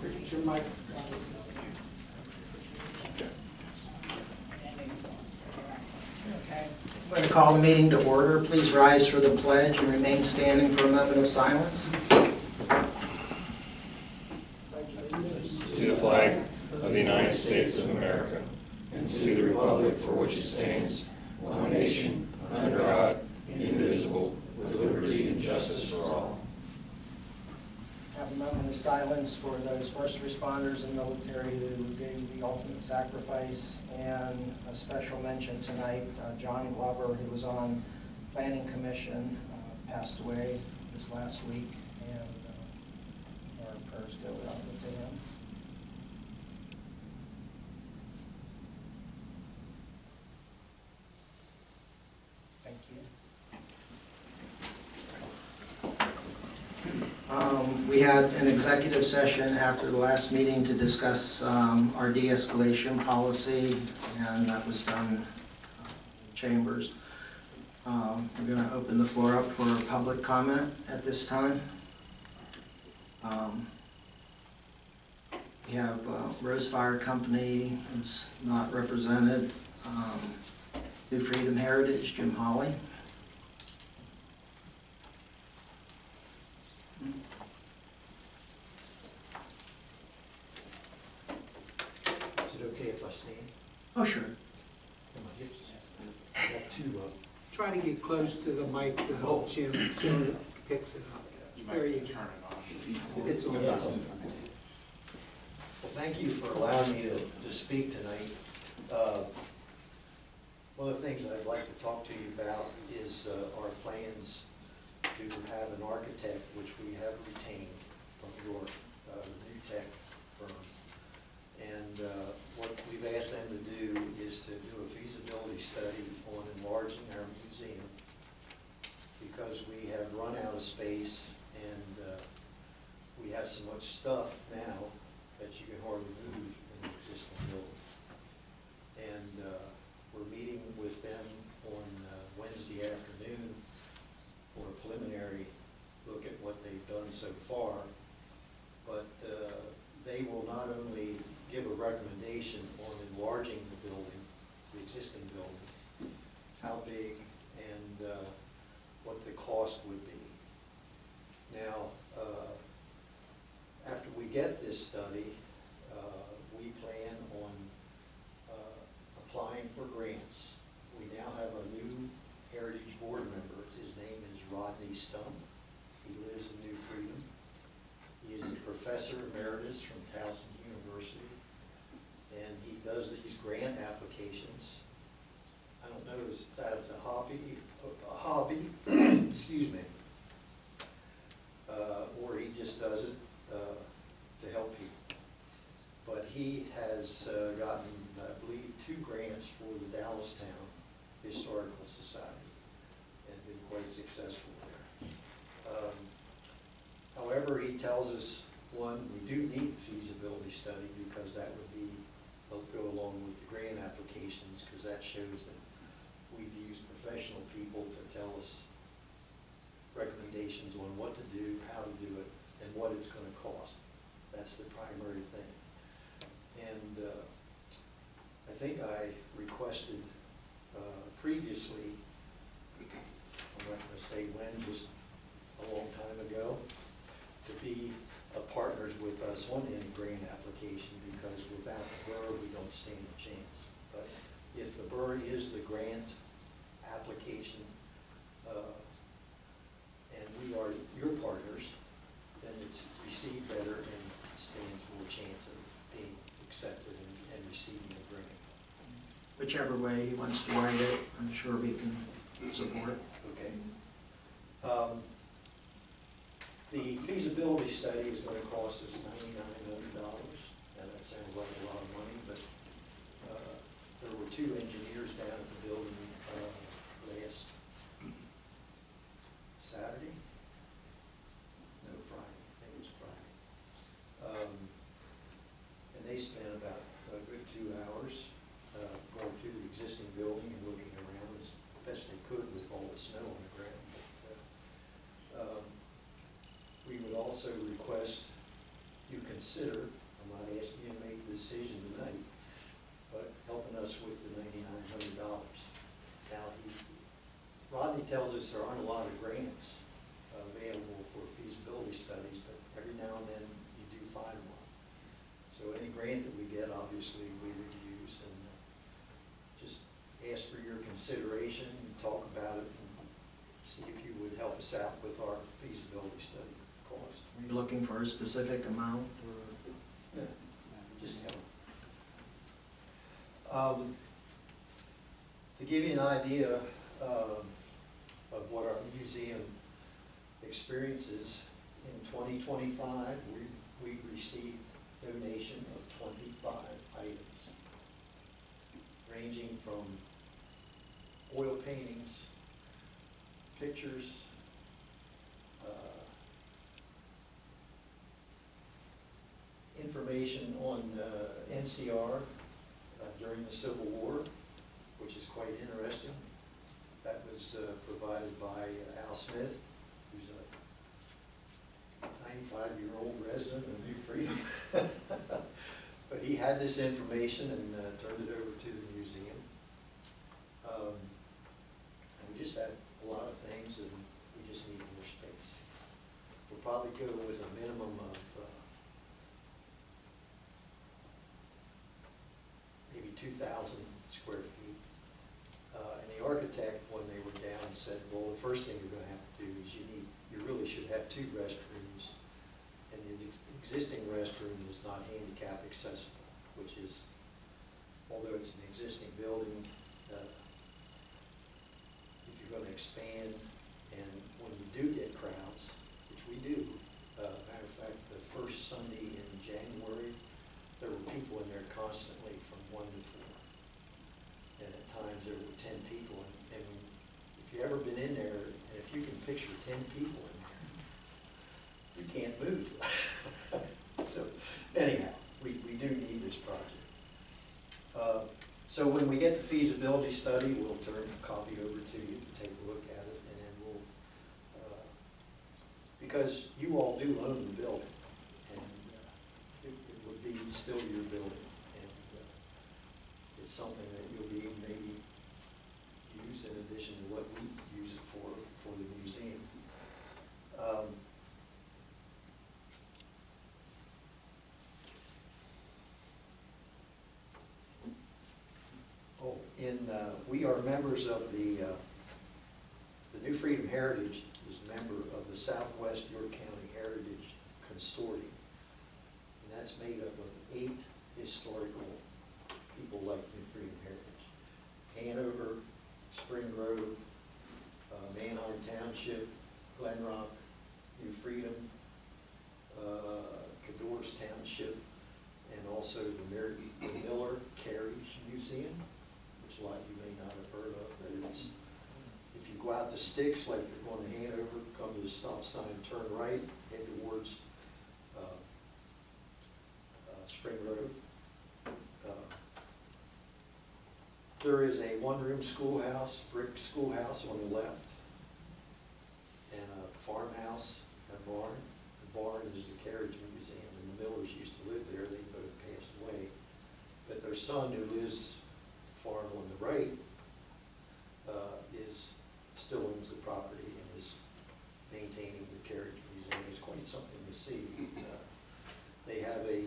Your mic. Okay. I'm going to call the meeting to order. Please rise for the pledge and remain standing for a moment of silence. To the flag of the United States of America, and to the republic for which it stands, one nation, under God, indivisible, with liberty and justice for all. Have a moment of silence for those first responders and military who gave the ultimate sacrifice, and a special mention tonight, John Glover, who was on Planning Commission, passed away this last week, and our prayers go out to him. Thank you. We had an executive session after the last meeting to discuss our de-escalation policy, and that was done in chambers. We're going to open the floor up for public comment at this time. We have Rose Fire Company is not represented. New Freedom Heritage, Jim Hawley. Is it okay if I stand? Oh, sure. I got two Try to get close to the mic, Jim, so it picks it up. You might There you turn go. it on. It's on. Well, thank you for allowing me to speak tonight. One of the things I'd like to talk to you about is our plans to have an architect, which we have retained from York, the new tech firm. And what we've asked them to do is to do a feasibility study on enlarging our museum, because we have run out of space and we have so much stuff now that you can hardly move in the existing building. And we're meeting with them on Wednesday afternoon for a preliminary look at what they've done so far. But they will not only give a recommendation on enlarging the building, the existing building, how big and what the cost would be. Now, after we get this study, we plan on applying for grants. We now have a new Heritage Board member. His name is Rodney Stone. He lives in New Freedom. He is a professor emeritus from Towson University, and he does these grant applications. I don't know if it's a hobby, excuse me, or he just does it to help people. But he has gotten, I believe, 2 grants for the Dallastown Historical Society and been quite successful there. However, he tells us, one, we do need a feasibility study because that would be, go along with the grant applications, because that shows that we've used professional people to tell us recommendations on what to do, how to do it, and what it's going to cost. That's the primary thing. And I think I requested previously, I'm not going to say when, just a long time ago, to be partners with us on any grant application, because without the borough we don't stand a chance. But if the borough is the grant application and we are your partners, then it's received better and stands more chance of being accepted and receiving a grant. Whichever way he wants to write it, I'm sure we can support. Okay. The feasibility study is going to cost us $99 million, and that sounds like a lot of money, but there were 2 engineers down at the building last Saturday? No, Friday. I think it was Friday. And they spent about a good 2 hours going through the existing building and looking around as best they could with all the snow on the ground. But, we would also request you consider, I'm not asking you to make the decision tonight, but helping us with the $9,900. Now, Rodney tells us there aren't a lot of grants available for feasibility studies, but every now and then you do find one. So any grant that we get, obviously, we would use, and just ask for your consideration, and talk about it, and see if you would help us out with our feasibility study cost. Are you looking for a specific amount or? Yeah, just help. To give you an idea of what our museum experiences, in 2025, we received donation of 25 items, ranging from oil paintings, pictures, information on NCR during the Civil War, which is quite interesting. That was provided by Al Smith, who's a 95-year-old resident of New Freedom. But he had this information and turned it over to the museum. And we just had a lot of things, and we just need more space. We'll probably go with a minimum of maybe 2,000 square feet. And the architect, when they were down, said, well, the first thing you're going to have to do is you really should have 2 restrooms. And the existing restroom is not handicap accessible, which is, although it's an existing building, if you're going to expand, and when you do get crowds, which we do, matter of fact, the first Sunday in January, there were people in there constantly from 1 to 4. And at times there were 10 people. And if you've ever been in there, and if you can picture 10 people in there, you can't move. So anyhow, we do need this project. So when we get the feasibility study, we'll turn a copy over to you to take a look at it, and then we'll, because you all do own the building, and it would be still your building, and it's something that you'll be maybe use in addition to what we use it for the museum. We are members of the New Freedom Heritage is a member of the Southwest York County Heritage Consortium. And that's made up of 8 historical people like New Freedom Heritage. Hanover, Spring Grove, Manheim Township, Glen Rock, New Freedom, Cador's Township, and also the Miller Carriage Museum, which a lot of you may not have heard of, but it's, if you go out to Styx, like you're going to Hanover, come to the stop sign, turn right, head towards Spring Grove. There is a 1-room schoolhouse, brick schoolhouse on the left, and a farmhouse, a barn. The barn is the Carriage Museum, and the Millers used to live there. They both passed away. But their son, who lives farm on the right, still owns the property and is maintaining the Carriage Museum. It's quite something to see. They have a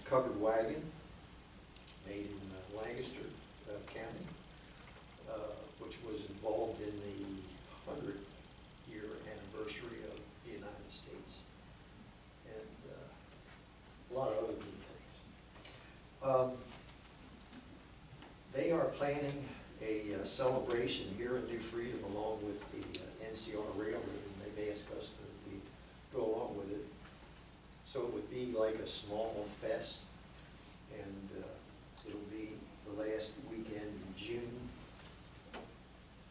covered wagon made in Lancaster County, which was involved in the 100th year anniversary of the United States, and a lot of other good things. They are planning a celebration here in New Freedom along with the NCR Railroad, and they've asked us to go along with it. So it would be like a small fest, and it'll be the last weekend in June,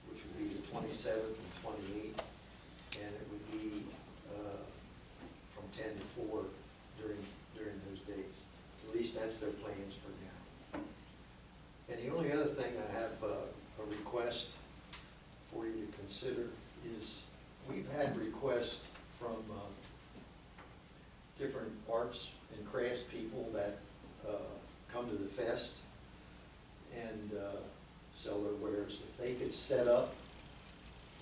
which would be the 27th and 28th, and it would be from 10 to 4 during those days. At least that's their plans for now. And the only other thing I have a request for you to consider is we've had requests from different arts and crafts people that come to the fest and sell their wares. If they could set up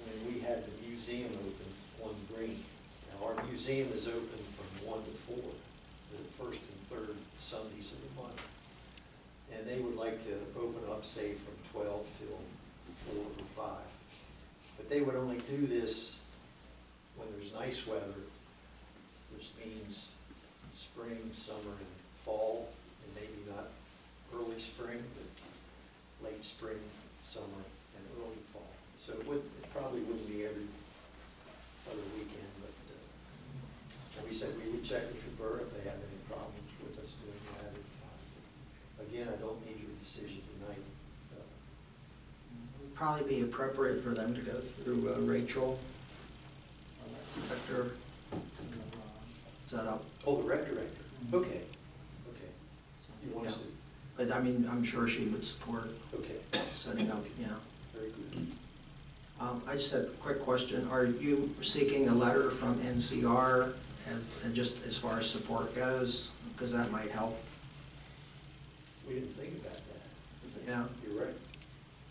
when we had the museum open on Green. Now, our museum is open from 1 to 4, the first and third Sundays of the month. And they would like to open up, say, from 12 till 4 or 5. But they would only do this when there's nice weather, which means spring, summer, and fall, and maybe not early spring, but late spring, summer, and early fall. So it probably wouldn't be every other weekend, but and we said we would check with the borough if they have any problems with us doing that. Again, I don't need your decision tonight. It would probably be appropriate for them to go through Rachel, director, set up. Oh, the rec director. Okay. Okay. You want us to? But I mean, I'm sure she would support Okay. setting up, yeah. Very good. I just had a quick question. Are you seeking a letter from NCR and just as far as support goes? Because that might help. We didn't think about that. Yeah. You're right.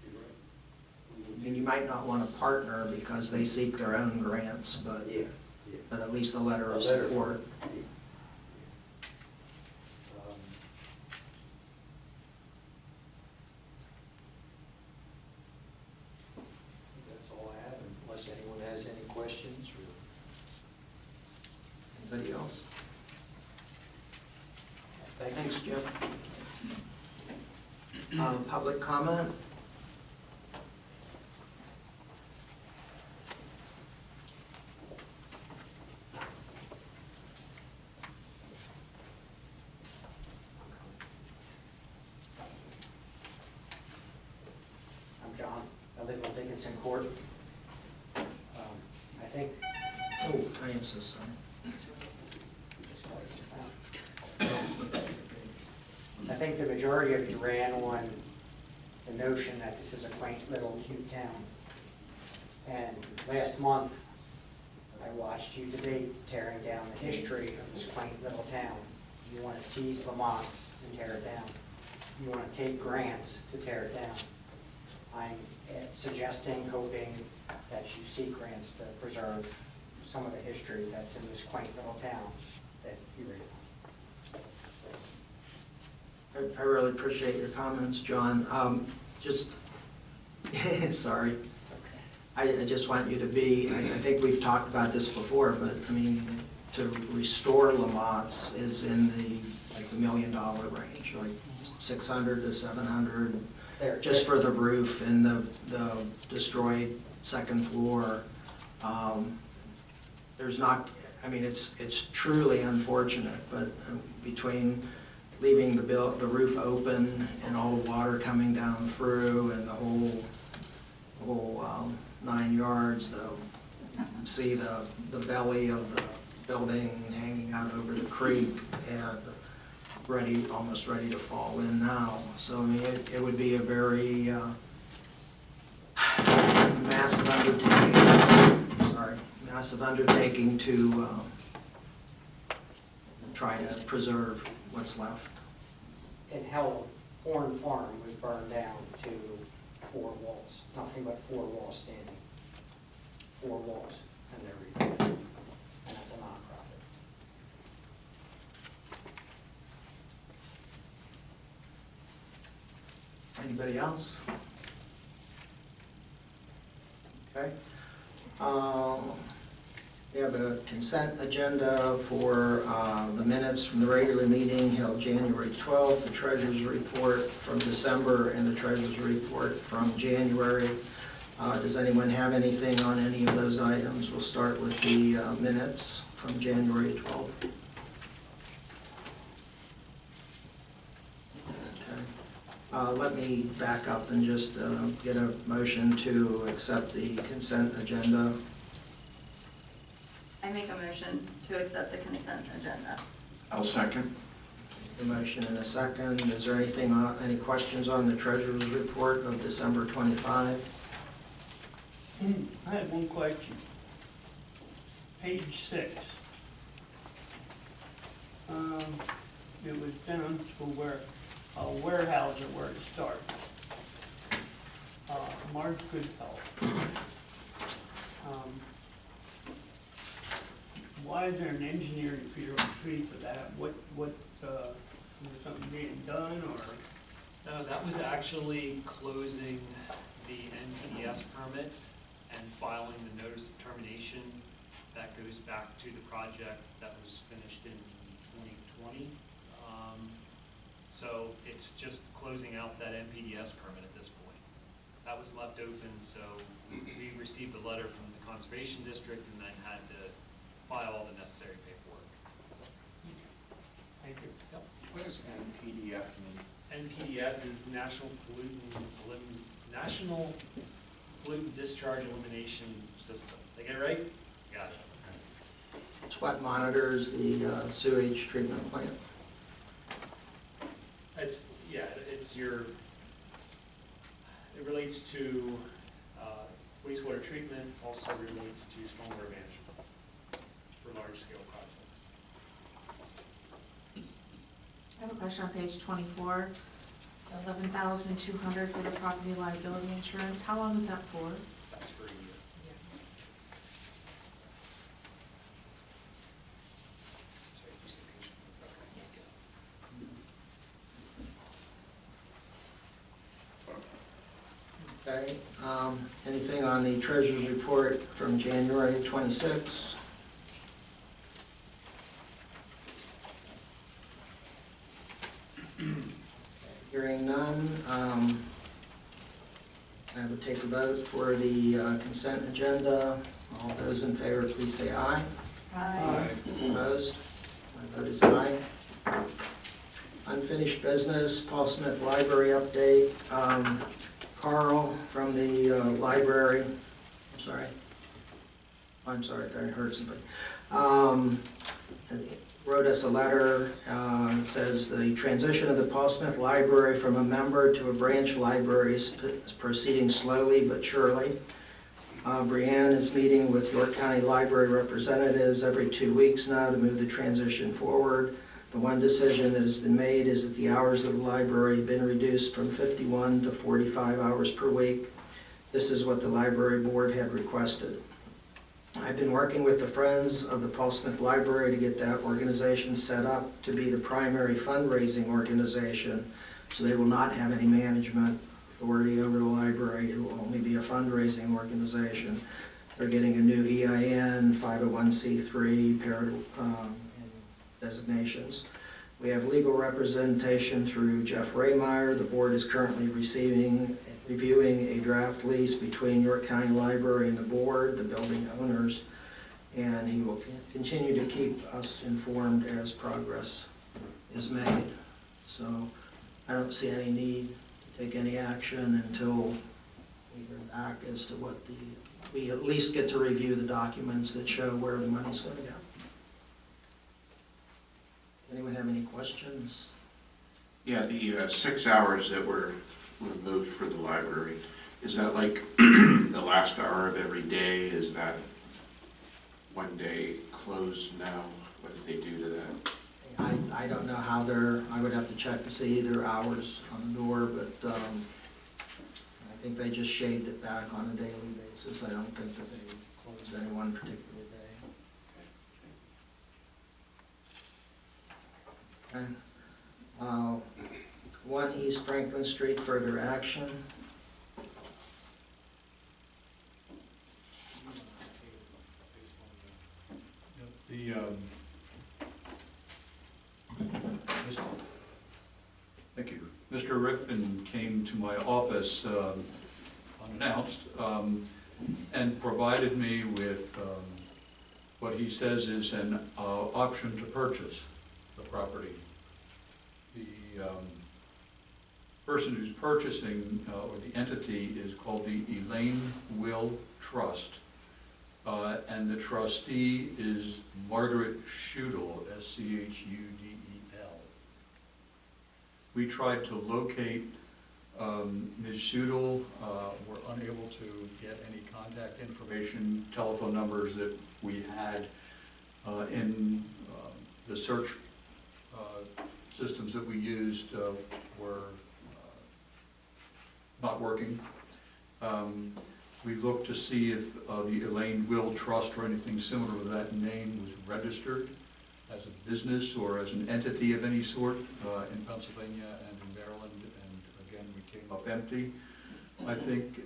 You're right. I mean, you might not want to partner because they seek their own grants, but Yeah, yeah. but at least a letter of A letter support. from- yeah. That's all I have, unless anyone has any questions or. Anybody else? Thank you. Thanks, Jim. Public comment? I'm John. I live on Dickinson Court. I think, Oh, I am so sorry. I think the majority of you ran on the notion that this is a quaint little cute town. And last month, I watched you debate tearing down the history of this quaint little town. You want to seize Lamont's and tear it down. You want to take grants to tear it down. I'm suggesting, hoping that you seek grants to preserve some of the history that's in this quaint little town that you ran. I really appreciate your comments, John. Just, sorry. I just want you to be, I think we've talked about this before, but I mean, to restore Lamont's is in the, like, the $1 million range, like 600 to 700, just for the roof and the destroyed second floor. There's not, I mean, it's truly unfortunate, but between leaving the roof open and all the water coming down through and the whole 9 yards, see the belly of the building hanging out over the creek and almost ready to fall in now. So I mean, it would be a very massive undertaking to try to preserve what's left. In Hell, Horn Farm was burned down to 4 walls, nothing but 4 walls standing. 4 walls, and they're rebuilt, and that's a nonprofit. Anybody else? Okay. We have a consent agenda for the minutes from the regular meeting held January 12th, the treasurer's report from December, and the treasurer's report from January. Does anyone have anything on any of those items? We'll start with the minutes from January 12th. Okay. Let me back up and just get a motion to accept the consent agenda. I make a motion to accept the consent agenda. I'll second. A motion and a second. Is there anything, any questions on the treasurer's report of December 25? I have one question. Page 6. it was down to where, a warehouse or where it starts. Marge could help. Why is there an engineering fee for that? Is there something being done, or? No, that was actually closing the NPDS permit and filing the notice of termination. That goes back to the project that was finished in 2020. So it's just closing out that NPDS permit at this point. That was left open, so we received a letter from the Conservation District and then had to file all the necessary paperwork. Thank you. Yep. What does NPDF mean? NPDS is National Pollutant Discharge Elimination System. Did I get it right? Got it. It's what monitors the sewage treatment plant. It relates to wastewater treatment, also relates to stormwater management for large-scale projects. I have a question on page 24, $11,200 for the property liability insurance. How long is that for? That's for a year. Sorry, just a page. Okay, anything on the treasurer's report from January 26? Hearing none, I would take a vote for the consent agenda. All those in favor, please say aye. Aye. Opposed? My vote is aye. Unfinished business, Paul Smith Library update. Carl from the library, I'm sorry if I heard somebody, wrote us a letter. It says the transition of the Paul Smith Library from a member to a branch library is proceeding slowly but surely. Brianne is meeting with York County Library representatives every 2 weeks now to move the transition forward. The one decision that has been made is that the hours of the library have been reduced from 51 to 45 hours per week. This is what the library board had requested. I've been working with the Friends of the Paul Smith Library to get that organization set up to be the primary fundraising organization, so they will not have any management authority over the library. It will only be a fundraising organization. They're getting a new EIN, 501c3, and designations. We have legal representation through Jeff Raymeyer. The board is currently reviewing a draft lease between York County Library and the board, the building owners, and he will continue to keep us informed as progress is made. So I don't see any need to take any action until we hear back as to what we at least get to review the documents that show where the money's going to go. Anyone have any questions? Yeah, the 6 hours that were removed for the library, is that like the last hour of every day? Is that one day closed now? What did they do to that? I don't know how I would have to check to see their hours on the door, but I think they just shaved it back on a daily basis. I don't think that they closed any one particular day. Okay. 1 East Franklin Street, further action. Thank you. Mr. Rickman came to my office unannounced and provided me with what he says is an option to purchase the property. The person who's purchasing, or the entity, is called the Elaine Will Trust, and the trustee is Margaret Schudel, S-C-H-U-D-E-L. We tried to locate Ms. Schudel, were unable to get any contact information, telephone numbers that we had in the search systems that we used were not working. We looked to see if the Elaine Will Trust or anything similar to that name was registered as a business or as an entity of any sort in Pennsylvania and in Maryland, and again, we came up empty. I think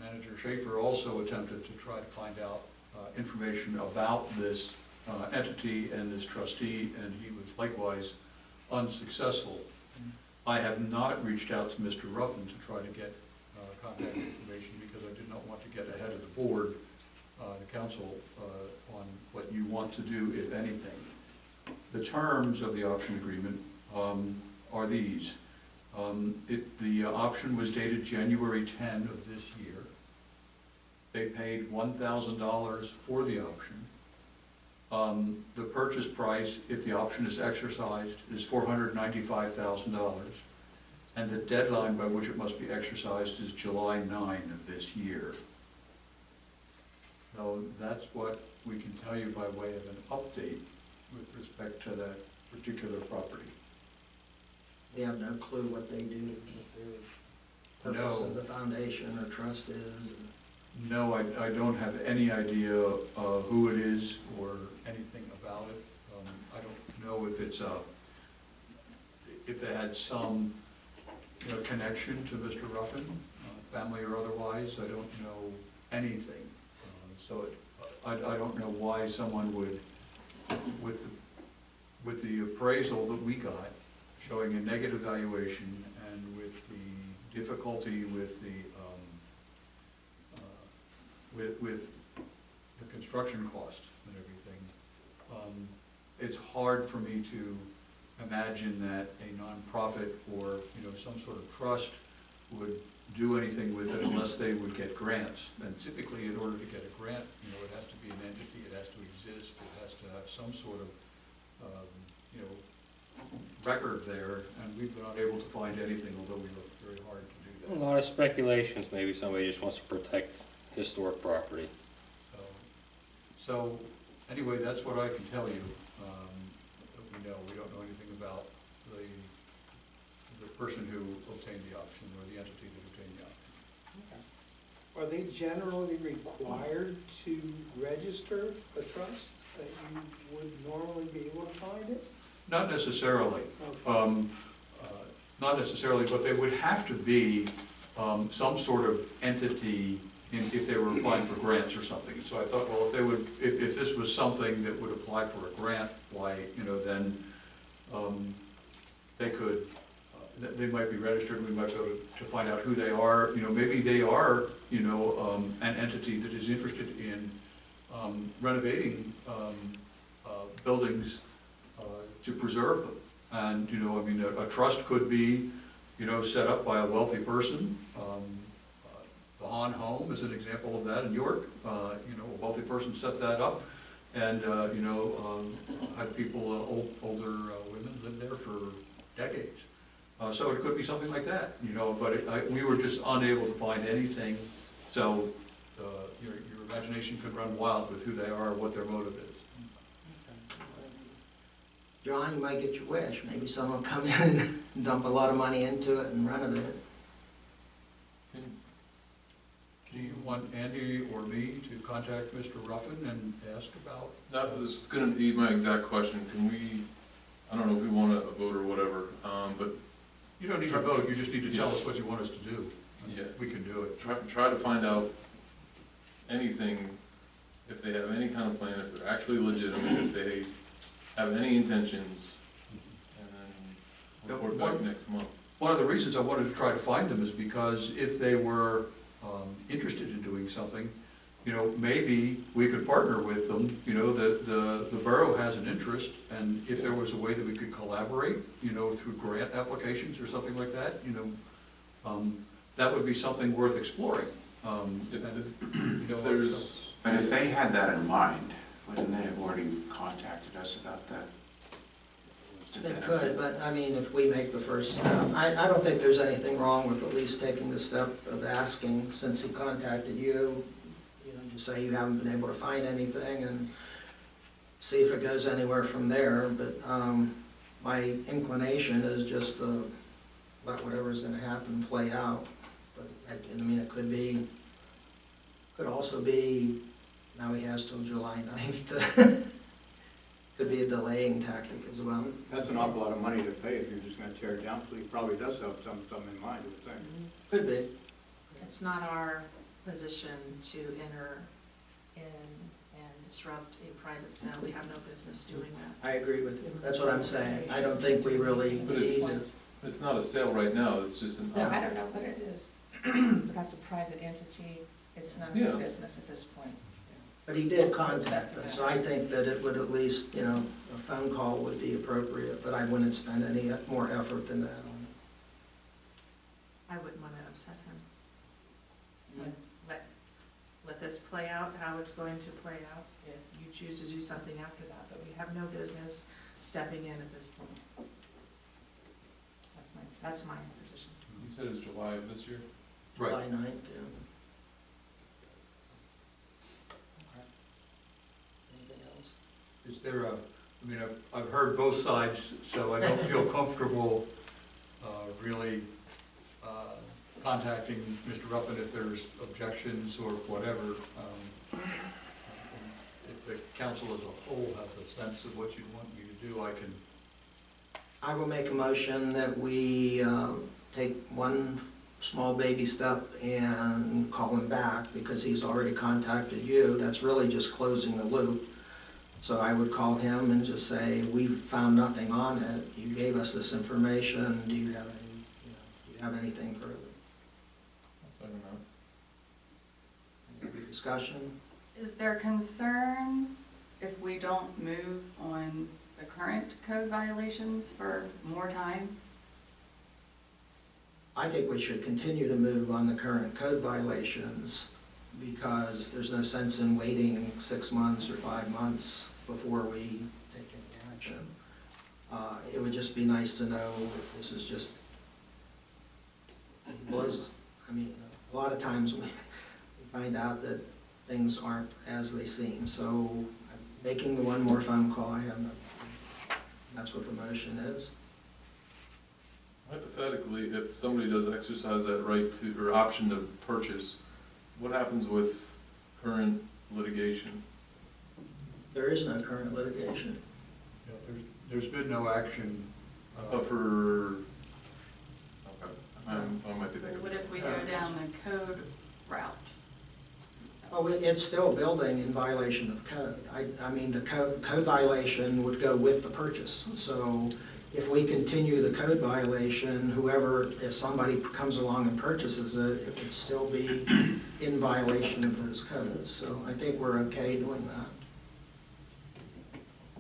Manager Schaefer also attempted to try to find out information about this entity and this trustee, and he was likewise unsuccessful. I have not reached out to Mr. Ruffin to try to get contact information because I did not want to get ahead of the board, the council, on what you want to do, if anything. The terms of the option agreement are these. The option was dated January 10 of this year. They paid $1,000 for the option. The purchase price, if the option is exercised, is $495,000. And the deadline by which it must be exercised is July 9 of this year. So that's what we can tell you by way of an update with respect to that particular property. We have no clue what they do, what their purpose of the foundation or trust is. No, I don't have any idea who it is or anything about it. I don't know if it's if they had some connection to Mr. Ruffin, family or otherwise. I don't know anything. I don't know why someone would, with the appraisal that we got, showing a negative valuation and with the difficulty with the with the construction cost and everything, it's hard for me to imagine that a nonprofit or some sort of trust would do anything with it unless they would get grants. And typically, in order to get a grant, it has to be an entity, it has to exist, it has to have some sort of record there, and we've been unable to find anything, although we looked very hard to do A that. lot of speculations, maybe somebody just wants to protect historic property. So anyway, that's what I can tell you. That we know. We don't know anything about the person who obtained the option or the entity that obtained the option. Are they generally required to register a trust that you would normally be able to find it? Not necessarily. Okay. Not necessarily, but they would have to be some sort of entity if they were applying for grants or something. So I thought, well, if this was something that would apply for a grant, why, then they could, they might be registered. We might be able to find out who they are. Maybe they are, an entity that is interested in renovating buildings to preserve them. And, a trust could be, set up by a wealthy person. The Hahn Home is an example of that in York. A wealthy person set that up and, had people, older women live there for decades. So it could be something like that, but we were just unable to find anything. So your imagination could run wild with who they are, what their motive is. John, you might get your wish. Maybe someone will come in and dump a lot of money into it and renovate it. Do you want Andy or me to contact Mr. Ruffin and ask about? That was going to be my exact question. Can we, I don't know if we want a vote or whatever, but... You don't need to vote, you just need to tell us what you want us to do. Yeah. We can do it. Try to find out anything, if they have any kind of plan, if they're actually legitimate, if they have any intentions, and then report back next month. One of the reasons I wanted to try to find them is because if they were interested in doing something, maybe we could partner with them. The borough has an interest, and if there was a way that we could collaborate, through grant applications or something like that, that would be something worth exploring. But if they had that in mind, wouldn't they have already contacted us about that? They could, but if we make the first step, I don't think there's anything wrong with at least taking the step of asking, since he contacted you, just say you haven't been able to find anything and see if it goes anywhere from there, but my inclination is just to let whatever's gonna happen play out. But, I mean, it could also be, now he has till July 9th. Could be a delaying tactic as well. That's an awful lot of money to pay if you're just gonna tear it down, so he probably does have something in mind, I would think. Could be. It's not our position to enter in and disrupt a private sale. We have no business doing that. I agree with you. That's what I'm saying. I don't think we really But need it's- it. It's not a sale right now, it's just an. No, I don't know what it is, but that's a private entity, it's none of Yeah. our business at this point. But he did contact us, so I think that it would at least, you know, a phone call would be appropriate, but I wouldn't spend any more effort than that on I wouldn't want to upset him. Let this play out, how it's going to play out, if you choose to do something after that, but we have no business stepping in at this point. That's my position. You said it's July of this year? it. July 9th, yeah. Anything else? Is there I mean, I've heard both sides, so I don't feel comfortable really contacting Mr. Ruffin if there's objections or whatever. If the council as a whole has a sense of what you want me to do, I can. I will make a motion that we take one small baby step and call him back because he's already contacted you. That's really just closing the loop. So I would call him and just say, we've found nothing on it. You gave us this information. Do you have any, do you have anything further? Second that. Any discussion? Is there concern if we don't move on the current code violations for more time? I think we should continue to move on the current code violations because there's no sense in waiting 6 months or 5 months before we take any action. It would just be nice to know if this is just, I mean, a lot of times we find out that things aren't as they seem. So making the one more phone call, I have no, that's what the motion is. Hypothetically, if somebody does exercise that right to, or option to purchase, what happens with current litigation? There is no current litigation. Yeah, there's been no action. I thought for, okay, I might be thinking. What if we go down the code route? Oh, it's still building in violation of code. I mean, the code violation would go with the purchase. So if we continue the code violation, whoever, if somebody comes along and purchases it, it would still be in violation of those codes. So I think we're okay doing that.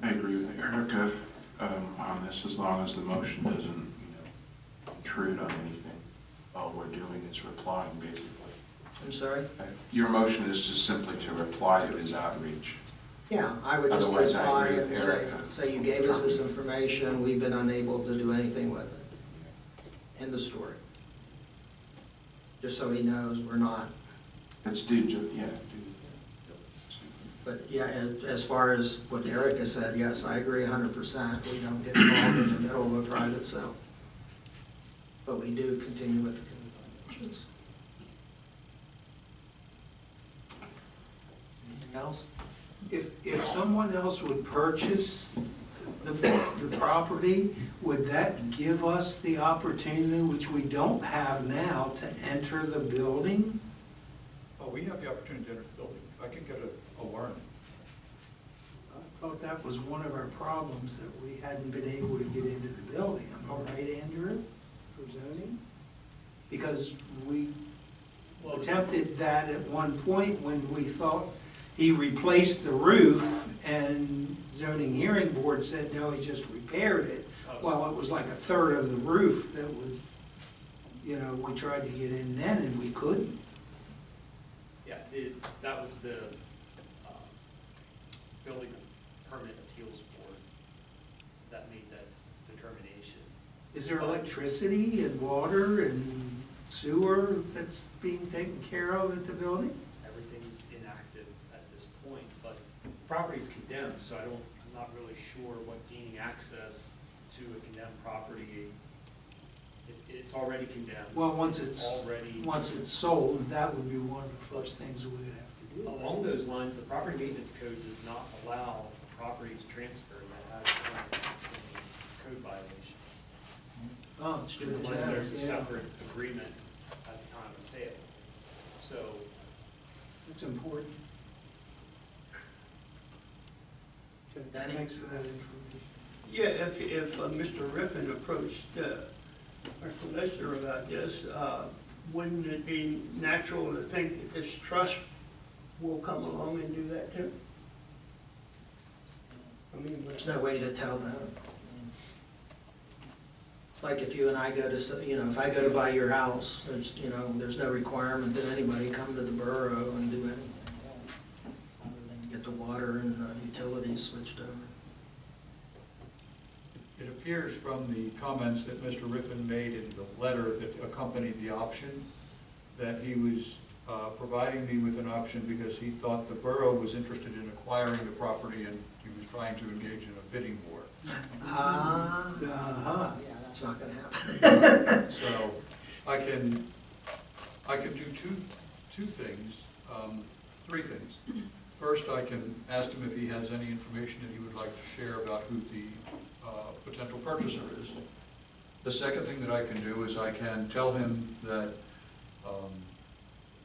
I agree with Erica on this, as long as the motion doesn't, intrude on anything. All we're doing is replying, basically. I'm sorry? Your motion is just simply to reply to his outreach. Yeah, I would just Otherwise, I reply agree with and Erica. say you gave us this information, we've been unable to do anything with it. End of story. Just so he knows we're not. Let's do, yeah. But yeah, as far as what Erica said, yes, I agree 100%. We don't get involved in the middle of a private sale. But we do continue with the code violations. Anything else? If someone else would purchase the property, would that give us the opportunity, which we don't have now, to enter the building? Oh, we have the opportunity to enter the building. I can get a warrant. I thought that was one of our problems, that we hadn't been able to get into the building. Am I right, Andrew, for zoning? Because we attempted that at one point when we thought he replaced the roof, and zoning hearing board said, no, he just repaired it. Well, it was like a third of the roof that was, we tried to get in then and we couldn't. Yeah, that was the building permit appeals board that made that determination. Is there electricity and water and sewer that's being taken care of at the building? Everything's inactive at this point, but property's condemned, so I'm not really sure what gaining access to a condemned property, it's already condemned. Well, once it's sold, that would be one of the first things we would have to do. Along those lines, the property maintenance code does not allow a property to transfer that has outstanding code violations. Oh, it's true. Unless there's a Yeah. separate agreement at the time of sale. So, It's important. Okay, Danny? thanks for that information. Yeah, if Mr. Riffin approached our solicitor about this, wouldn't it be natural to think that this trust will come along and do that too? I mean, There's no way to tell that. It's like if you and I go to, if I go to buy your house, there's no requirement that anybody come to the borough and do anything other than get the water and utilities switched over. It appears from the comments that Mr. Riffin made in the letter that accompanied the option, that he was providing me with an option because he thought the borough was interested in acquiring the property and he was trying to engage in a bidding war. Yeah, that's not gonna happen. So I can do two things, three things. First, I can ask him if he has any information that he would like to share about who the potential purchaser is. The second thing that I can do is I can tell him that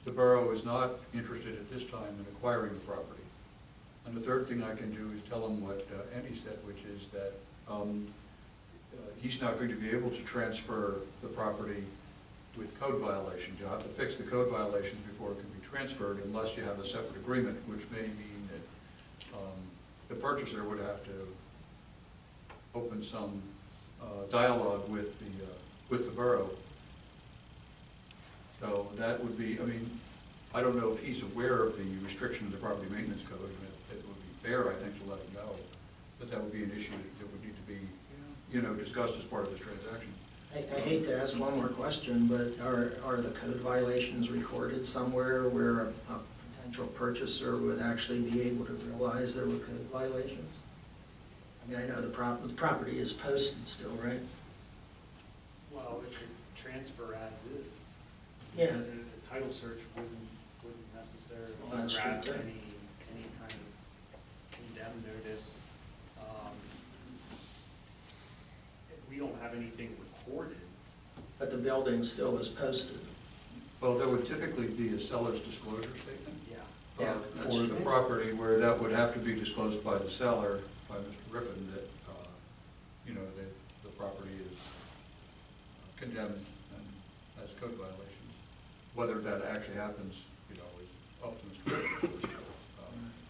the borough is not interested at this time in acquiring the property. And the third thing I can do is tell him what Andy said, which is that he's not going to be able to transfer the property with code violations. You'll have to fix the code violations before it can be transferred unless you have a separate agreement, which may mean that the purchaser would have to open some dialogue with the borough. So that would be, I mean, I don't know if he's aware of the restriction of the property maintenance code. And it would be fair, I think, to let him know that that would be an issue that would need to be, discussed as part of this transaction. I hate to ask one more question, but are the code violations recorded somewhere where a potential purchaser would actually be able to realize there were code violations? I mean, I know the property is posted still, right? well, it could transfer as is. Yeah. The title search wouldn't necessarily Well, that's true, grab too. any kind of condemn notice. We don't have anything recorded. But the building still is posted. Well, there would typically be a seller's disclosure statement Yeah, that's for the right. property where that would have to be disclosed by the seller, by Mr. Rippon, that, that the property is condemned and has code violations. Whether that actually happens, is up to Mr. Rippon.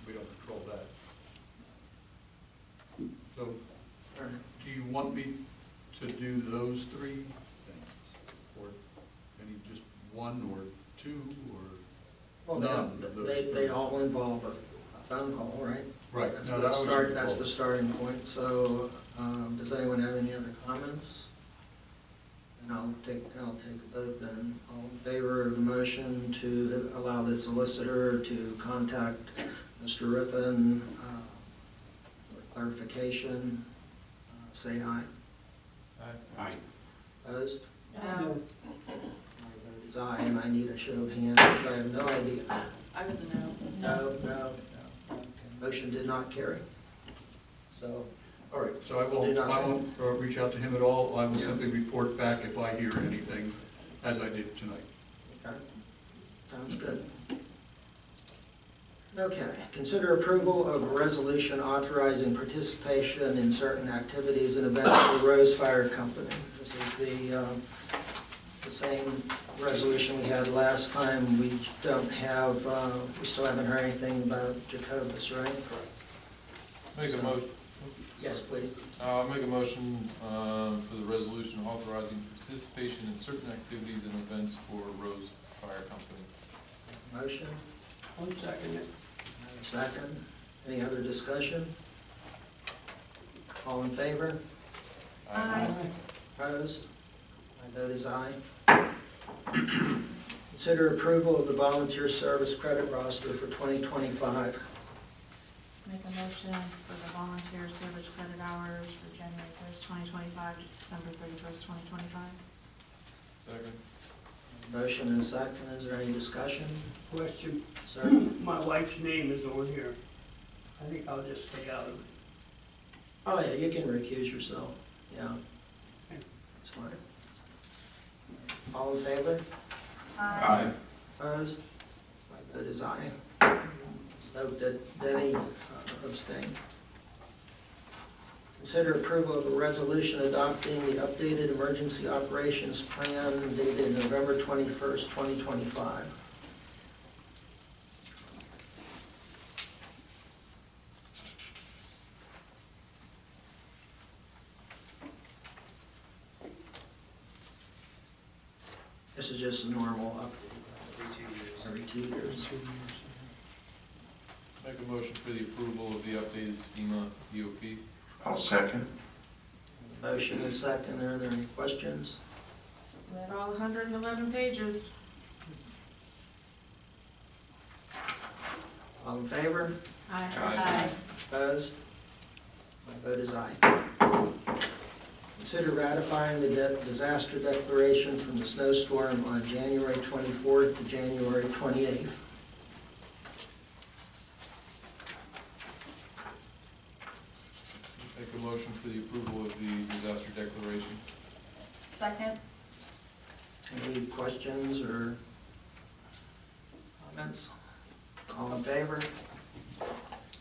We don't control that. So, do you want me to do those three things? Or any just one or two or Well, none of those they three? all involve a phone call, right? Right. That's No, the that was start, the that's goal. the starting point. So, does anyone have any other comments? And I'll take a vote then. All in favor of the motion to allow the solicitor to contact Mr. Rippon for clarification, say aye. Aye. Opposed? No, My vote is aye, and I need a show of hands, because I have no idea. I was a no. No. Okay. Motion did not carry. So, All right, so I Do not- won't reach out to him at all. I will Yeah. simply report back if I hear anything, as I did tonight. okay, sounds good. Okay, consider approval of a resolution authorizing participation in certain activities and events for the Rose Fire Company. This is the same resolution we had last time. We don't have, we still haven't heard anything about Jacobus, right? Make a motion, Yes, please. I'll make a motion for the resolution authorizing participation in certain activities and events for Rose Fire Company. Motion, One second. and a second. Any other discussion? All in favor? Aye. Opposed? My vote is aye. Consider approval of the volunteer service credit roster for 2025. Make a motion for the volunteer service credit hours for January 1st, 2025 to December 31st, 2025. Second. Motion and second, is there any discussion? Question, Sir? my wife's name is on here. I think I'll just stay out of it. Oh, yeah, you can recuse yourself, yeah. Okay. That's fine. All in favor? Aye. Opposed? My vote is aye. Note that Denny abstained. Consider approval of a resolution adopting the updated emergency operations plan dated November 21st, 2025. This is just a normal update. Every 2 years. Make a motion for the approval of the updated schema EOP. I'll second. Motion is second. Are there any questions? Read all 111 pages. All in favor? Aye. Aye. Opposed? My vote is aye. Consider ratifying the disaster declaration from the snowstorm on January 24th to January 28th. Make a motion for the approval of the disaster declaration. Second? Any questions or comments? All in favor?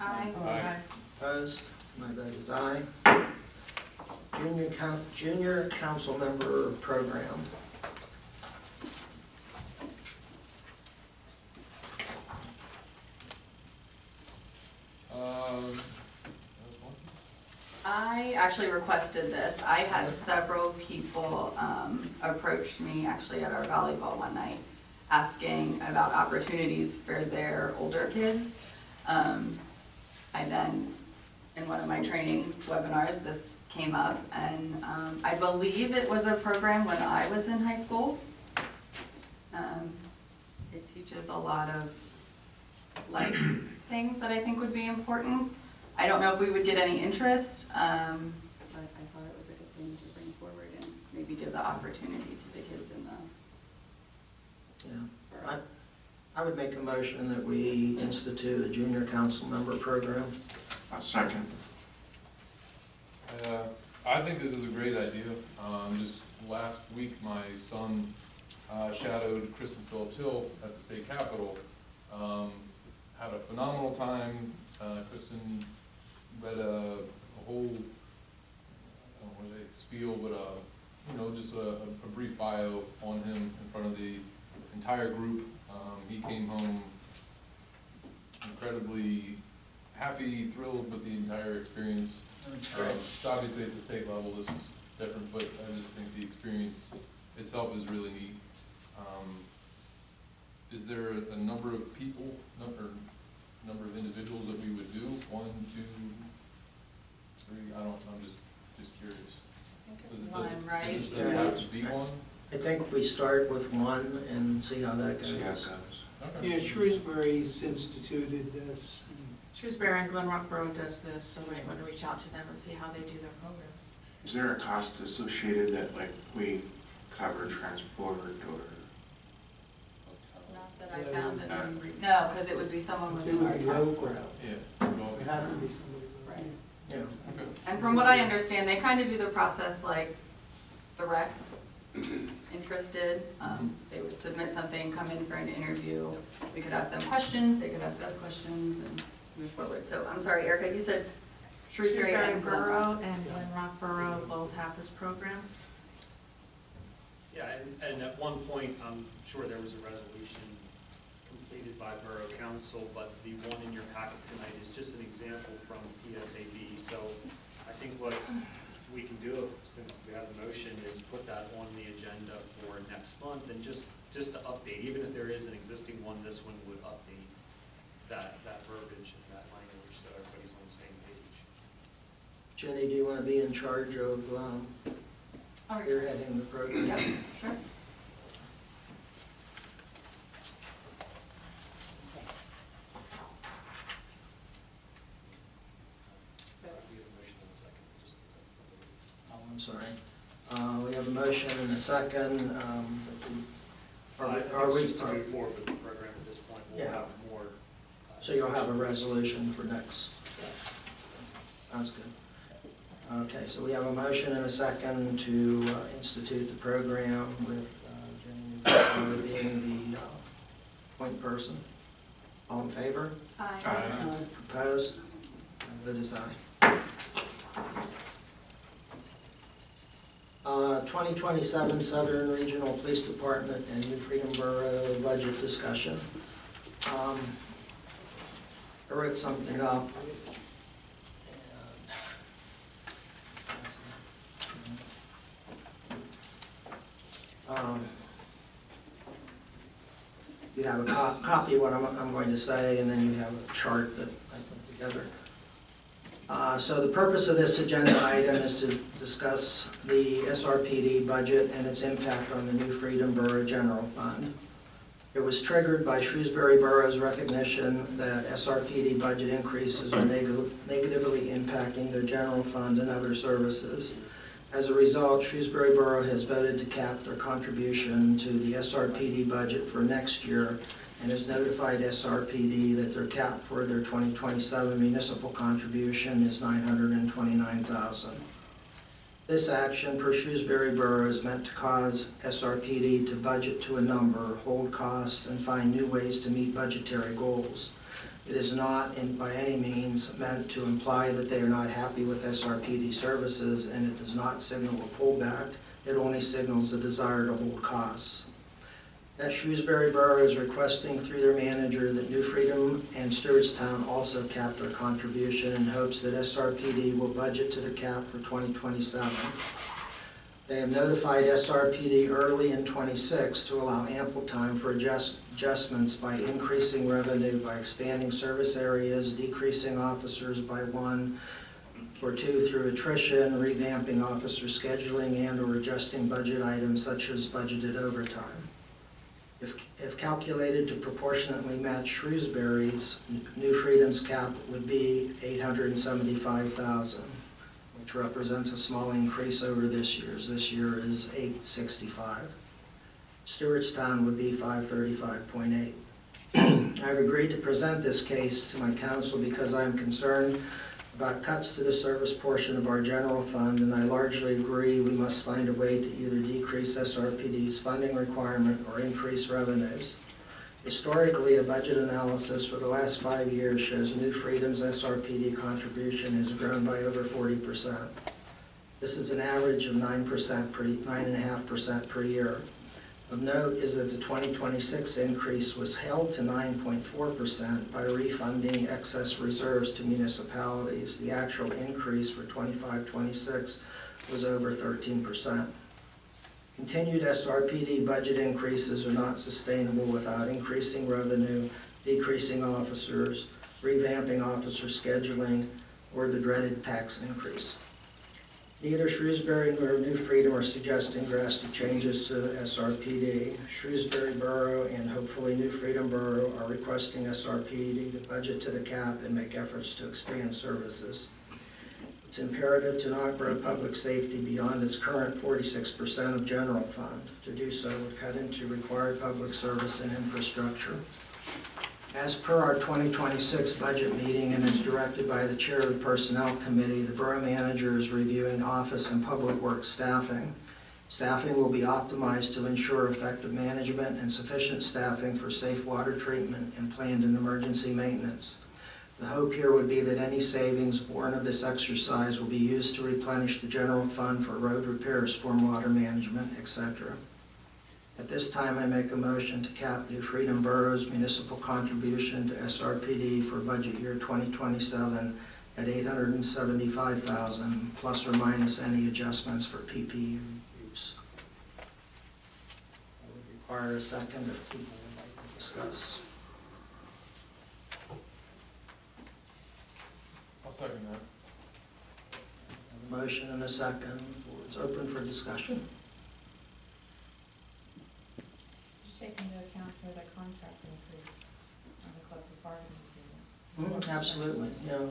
Aye. Aye. Opposed? My vote is aye. Junior council member program. I actually requested this. I had several people approach me actually at our volleyball one night asking about opportunities for their older kids. I then, in one of my training webinars, this came up, and I believe it was a program when I was in high school. It teaches a lot of life things that I think would be important. I don't know if we would get any interest, but I thought it was a good thing to bring forward and maybe give the opportunity to the kids in the Yeah. I would make a motion that we institute a junior council member program. I'll second. I think this is a great idea. Just last week, my son shadowed Kristen Phillips Hill at the state capitol. Had a phenomenal time. Kristen read a whole, I don't want to say spiel, but just a brief bio on him in front of the entire group. He came home incredibly happy, thrilled with the entire experience. That's great. So obviously at the state level this is different, but I just think the experience itself is really neat. Is there a number of people, number of individuals that we would do? 1, 2, 3? I'm just curious. I think it's Does it- one, right? Does it have to be one? I think we start with one and see how that See how it goes. goes. Okay. Yeah, Shrewsbury's instituted this. Shrewsbury and Glen Rock Borough does this, so we want to reach out to them and see how they do their programs. Is there a cost associated that like we cover transport or? Not that I found it. No, because it would be someone It within our would be task local. force. Yeah. It would have to be somebody. Right. Yeah. Okay. And from what I understand, they kind of do the process like the rec, interested. They would submit something, come in for an interview. We could ask them questions, they could ask us questions and move forward. So I'm sorry, Erica, you said Shrewsbury and Glen Rock. Borough and Glen Rock Borough both have this program. Yeah, and at one point, I'm sure there was a resolution completed by Borough Council, but the one in your packet tonight is just an example from PSAB. So I think what we can do, since we have the motion, is put that on the agenda for next month and just to update. Even if there is an existing one, this one would update that verbiage and that language so everybody's on the same page. Jenny, do you want to be in charge of All right. spearheading the program? Yep, sure. I'm sorry. We have a motion and a second. Are we, Just to move forward with the program at this point, we'll Yeah. have more. so you'll have a resolution for next, sounds good. Okay, so we have a motion and a second to institute the program with Jenny Newcomb being the point person. All in favor? Aye. Opposed? Vote is aye. 2027 Southern Regional Police Department and New Freedom Borough budget discussion. I wrote something up. You have a copy of what I'm going to say, and then you have a chart that I put together. So the purpose of this agenda item is to discuss the SRPD budget and its impact on the New Freedom Borough General Fund. It was triggered by Shrewsbury Borough's recognition that SRPD budget increases are negatively impacting their general fund and other services. As a result, Shrewsbury Borough has voted to cap their contribution to the SRPD budget for next year and has notified SRPD that their cap for their 2027 municipal contribution is $929,000. This action per Shrewsbury Borough is meant to cause SRPD to budget to a number, hold costs, and find new ways to meet budgetary goals. It is not, by any means, meant to imply that they are not happy with SRPD services, and it does not signal a pullback. It only signals a desire to hold costs. That Shrewsbury Borough is requesting through their manager that New Freedom and Stewartstown also cap their contribution in hopes that SRPD will budget to the cap for 2027. They have notified SRPD early in 26 to allow ample time for adjustments by increasing revenue, by expanding service areas, decreasing officers by 1 or 2 through attrition, revamping officer scheduling, and or adjusting budget items such as budgeted overtime. If calculated to proportionately match Shrewsbury's, New Freedom's cap would be $875,000, which represents a small increase over this year's. This year is $865,000. Stewartstown would be $535.8. I've agreed to present this case to my council because I am concerned about cuts to the service portion of our general fund, and I largely agree we must find a way to either decrease SRPD's funding requirement or increase revenues. Historically, a budget analysis for the last 5 years shows New Freedom's SRPD contribution has grown by over 40%. This is an average of 9.5% per year. Of note is that the 2026 increase was held to 9.4% by refunding excess reserves to municipalities. The actual increase for 25-26 was over 13%. Continued SRPD budget increases are not sustainable without increasing revenue, decreasing officers, revamping officer scheduling, or the dreaded tax increase. Neither Shrewsbury nor New Freedom are suggesting drastic changes to SRPD. Shrewsbury Borough and hopefully New Freedom Borough are requesting SRPD to budget to the cap and make efforts to expand services. It's imperative to not grow public safety beyond its current 46% of general fund. To do so would cut into required public service and infrastructure. As per our 2026 budget meeting and as directed by the chair of the Personnel Committee, the Borough Manager is reviewing office and public works staffing. Staffing will be optimized to ensure effective management and sufficient staffing for safe water treatment and planned and emergency maintenance. The hope here would be that any savings born of this exercise will be used to replenish the general fund for road repairs, stormwater management, etc. At this time, I make a motion to cap New Freedom Borough's municipal contribution to SRPD for budget year 2027 at $875,000 plus or minus any adjustments for PPE use. I would require a second if people would like to discuss. I'll second that. A motion and a second. It's open for discussion. Take into account for the contract increase on the collective bargaining agreement. Absolutely, yeah. And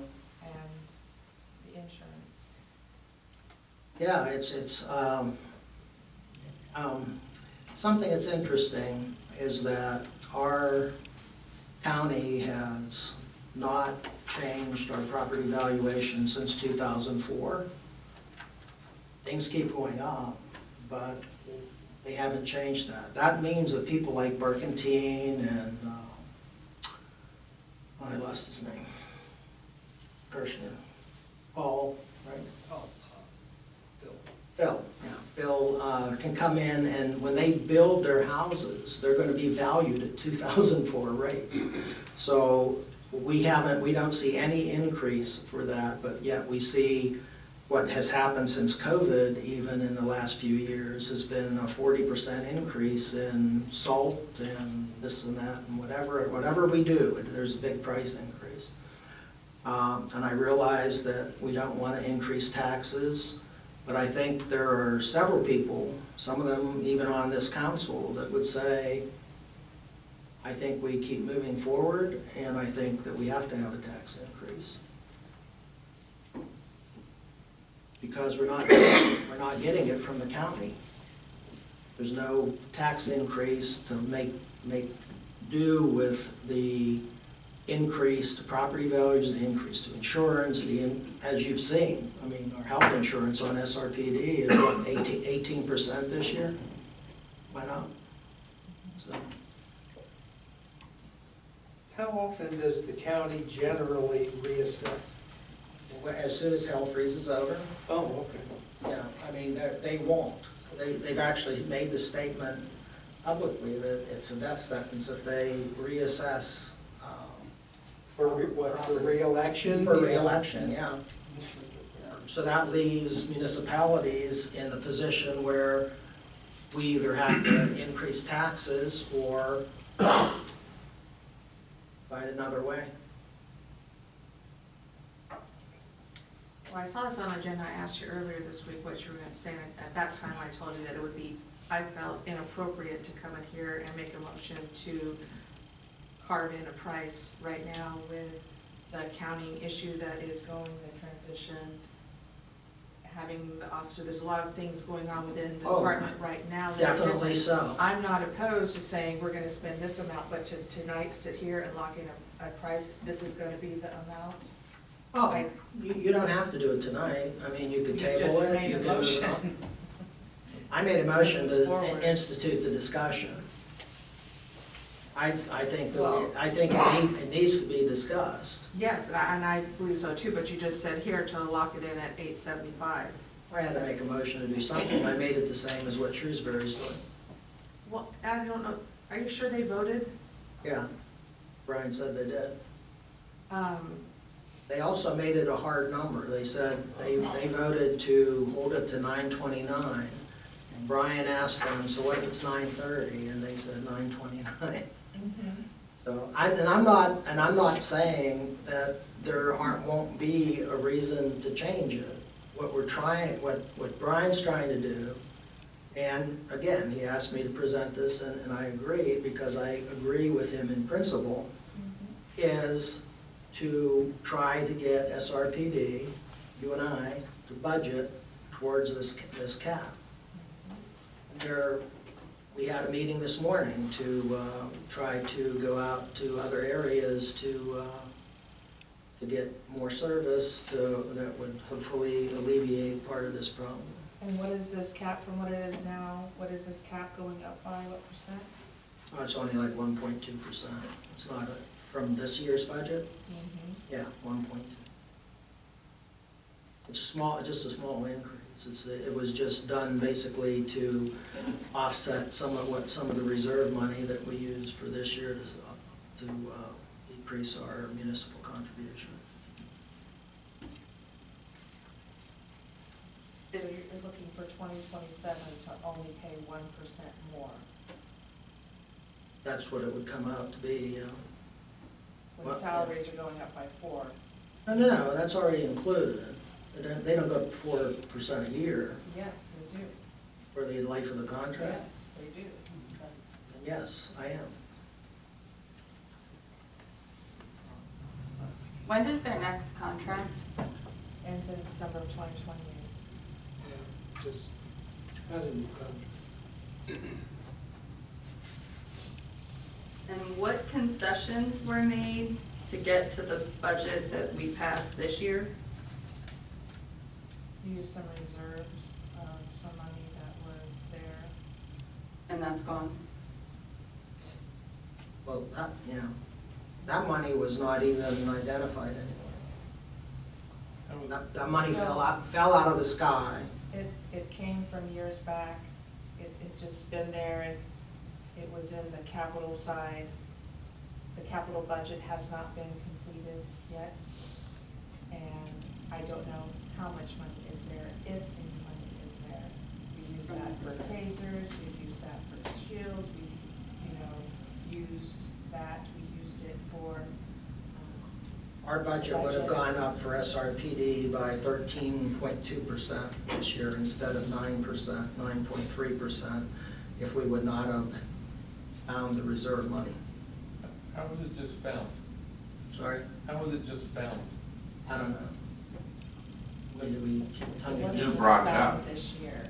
the insurance. Yeah, it's, something that's interesting is that our county has not changed our property valuation since 2004. Things keep going up, but they haven't changed that. That means that people like Burkentine and, I lost his name, Kirshner, Paul, right? Oh, Phil. Phil, yeah, Phil can come in, and when they build their houses, they're gonna be valued at 2004 rates. So we don't see any increase for that, but yet we see what has happened since COVID, even in the last few years, has been a 40% increase in salt and this and that, and whatever we do, there's a big price increase. And I realize that we don't wanna increase taxes, but I think there are several people, some of them even on this council, that would say, I think we keep moving forward, and I think that we have to have a tax increase. Because we're not getting it from the county. There's no tax increase to make do with the increase to property values, the increase to insurance, as you've seen. I mean, our health insurance on SRPD is what, 18% this year? Went up. So, How often does the county generally reassess? as soon as hell freezes over, Oh, okay. yeah, I mean, they won't. They've actually made the statement publicly that it's a death sentence if they reassess. For what, for reelection? For reelection, yeah. So that leaves municipalities in the position where we either have to increase taxes or find another way. Well, I saw this on the agenda, I asked you earlier this week what you were going to say, and at that time I told you that it would be, I felt inappropriate to come in here and make a motion to carve in a price right now with the accounting issue that is going, the transition, having the officer, there's a lot of things going on within the Oh, department right now. that are Definitely different. so. I'm not opposed to saying we're gonna spend this amount, but to tonight sit here and lock in a price, this is gonna be the amount. Oh, you don't have to do it tonight. I mean, you could table just it. made you a could move it on. motion. I made a motion to Forward. institute the discussion. I think that, Well- I think it needs to be discussed. Yes, and I believe so too, but you just said here to lock it in at 875. I had to make a motion to do something. I made it the same as what Shrewsbury's doing. Well, I don't know, are you sure they voted? Yeah, Brian said they did. Um, They also made it a hard number. They said they voted to hold it to 929. And Brian asked them, so what if it's 930? And they said 929. So I'm not saying that there won't be a reason to change it. What Brian's trying to do, and again, he asked me to present this, and I agreed because I agree with him in principle, is to try to get SRPD, you and I, to budget towards this cap. We had a meeting this morning to try to go out to other areas to get more service that would hopefully alleviate part of this problem. And what is this cap from what it is now? What is this cap going up by, what percent? It's only like 1.2%. It's not from this year's budget? Yeah, 1.2. It's just a small increase. It was just done basically to offset some of the reserve money that we used for this year to decrease our municipal contribution. So you're looking for 2027 to only pay 1% more? That's what it would come out to be, When Well, salaries are going up by 4? No, that's already included. They don't go up 4% a year Yes, they do. for the life of the contract. Yes, they do. And yes, I am. When does their next contract? Ends in December of 2028. just had a new contract. And what concessions were made to get to the budget that we passed this year? We used some reserves, some money that was there. And that's gone? Well, that, yeah, that money was not even identified anywhere. That money fell out of the sky. It came from years back. It just been there, and it was in the capital side. The capital budget has not been completed yet, and I don't know how much money is there, if any money is there. We use that for tasers, we've used that for shields, we, used that, we used it for, Our budget would have gone up for SRPD by 13.2% this year instead of 9%, 9.3%, if we would not have found the reserve money. How was it just found? Sorry? How was it just found? I don't know. We it wasn't just just brought it found up. this year.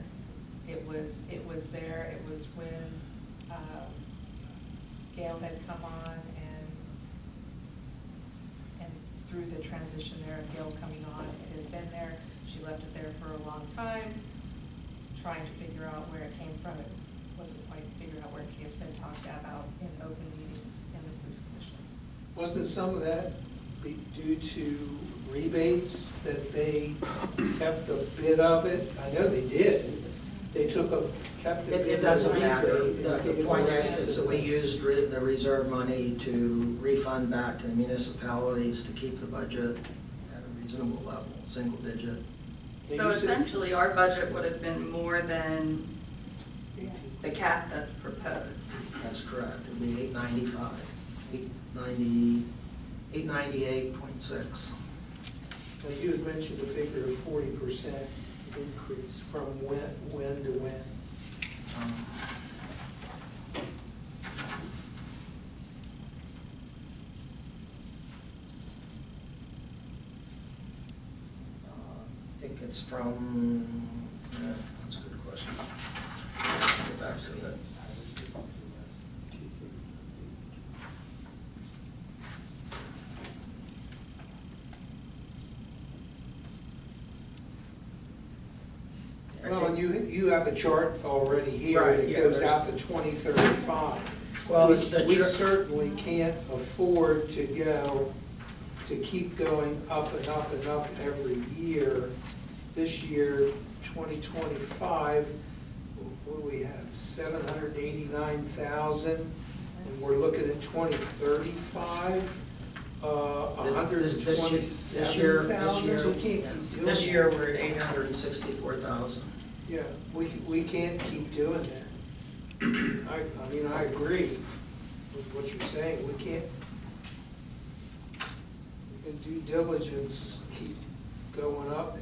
It was there, it was when, Gail had come on and through the transition there of Gail coming on, it has been there. She left it there for a long time, trying to figure out where it came from. It wasn't quite figured out where it came. It's been talked about in open meetings in the police commissions. Wasn't some of that due to rebates that they kept a bit of it? I know they did. They kept a bit of It doesn't rebate matter. and The gave point it is to that we the- used the reserve money to refund back to the municipalities to keep the budget at a reasonable level, single digit. They So used it- essentially, our budget would have been more than the cap that's proposed. That's correct. It'd be 895, 898.6. Now, you had mentioned a figure of 40% increase from when to when? I think it's from, that's a good question. Get back to it. Well, and you have a chart already here Right, that yeah, goes there's- out to 2035. Well, We certainly can't afford to keep going up and up and up every year. This year, 2025, what do we have, 789,000? And we're looking at 2035, This year, 127,000. We can't keep doing this that. year, we're at 864,000. Yeah, we can't keep doing that. I mean, I agree with what you're saying. We can't, in due diligence, keep going up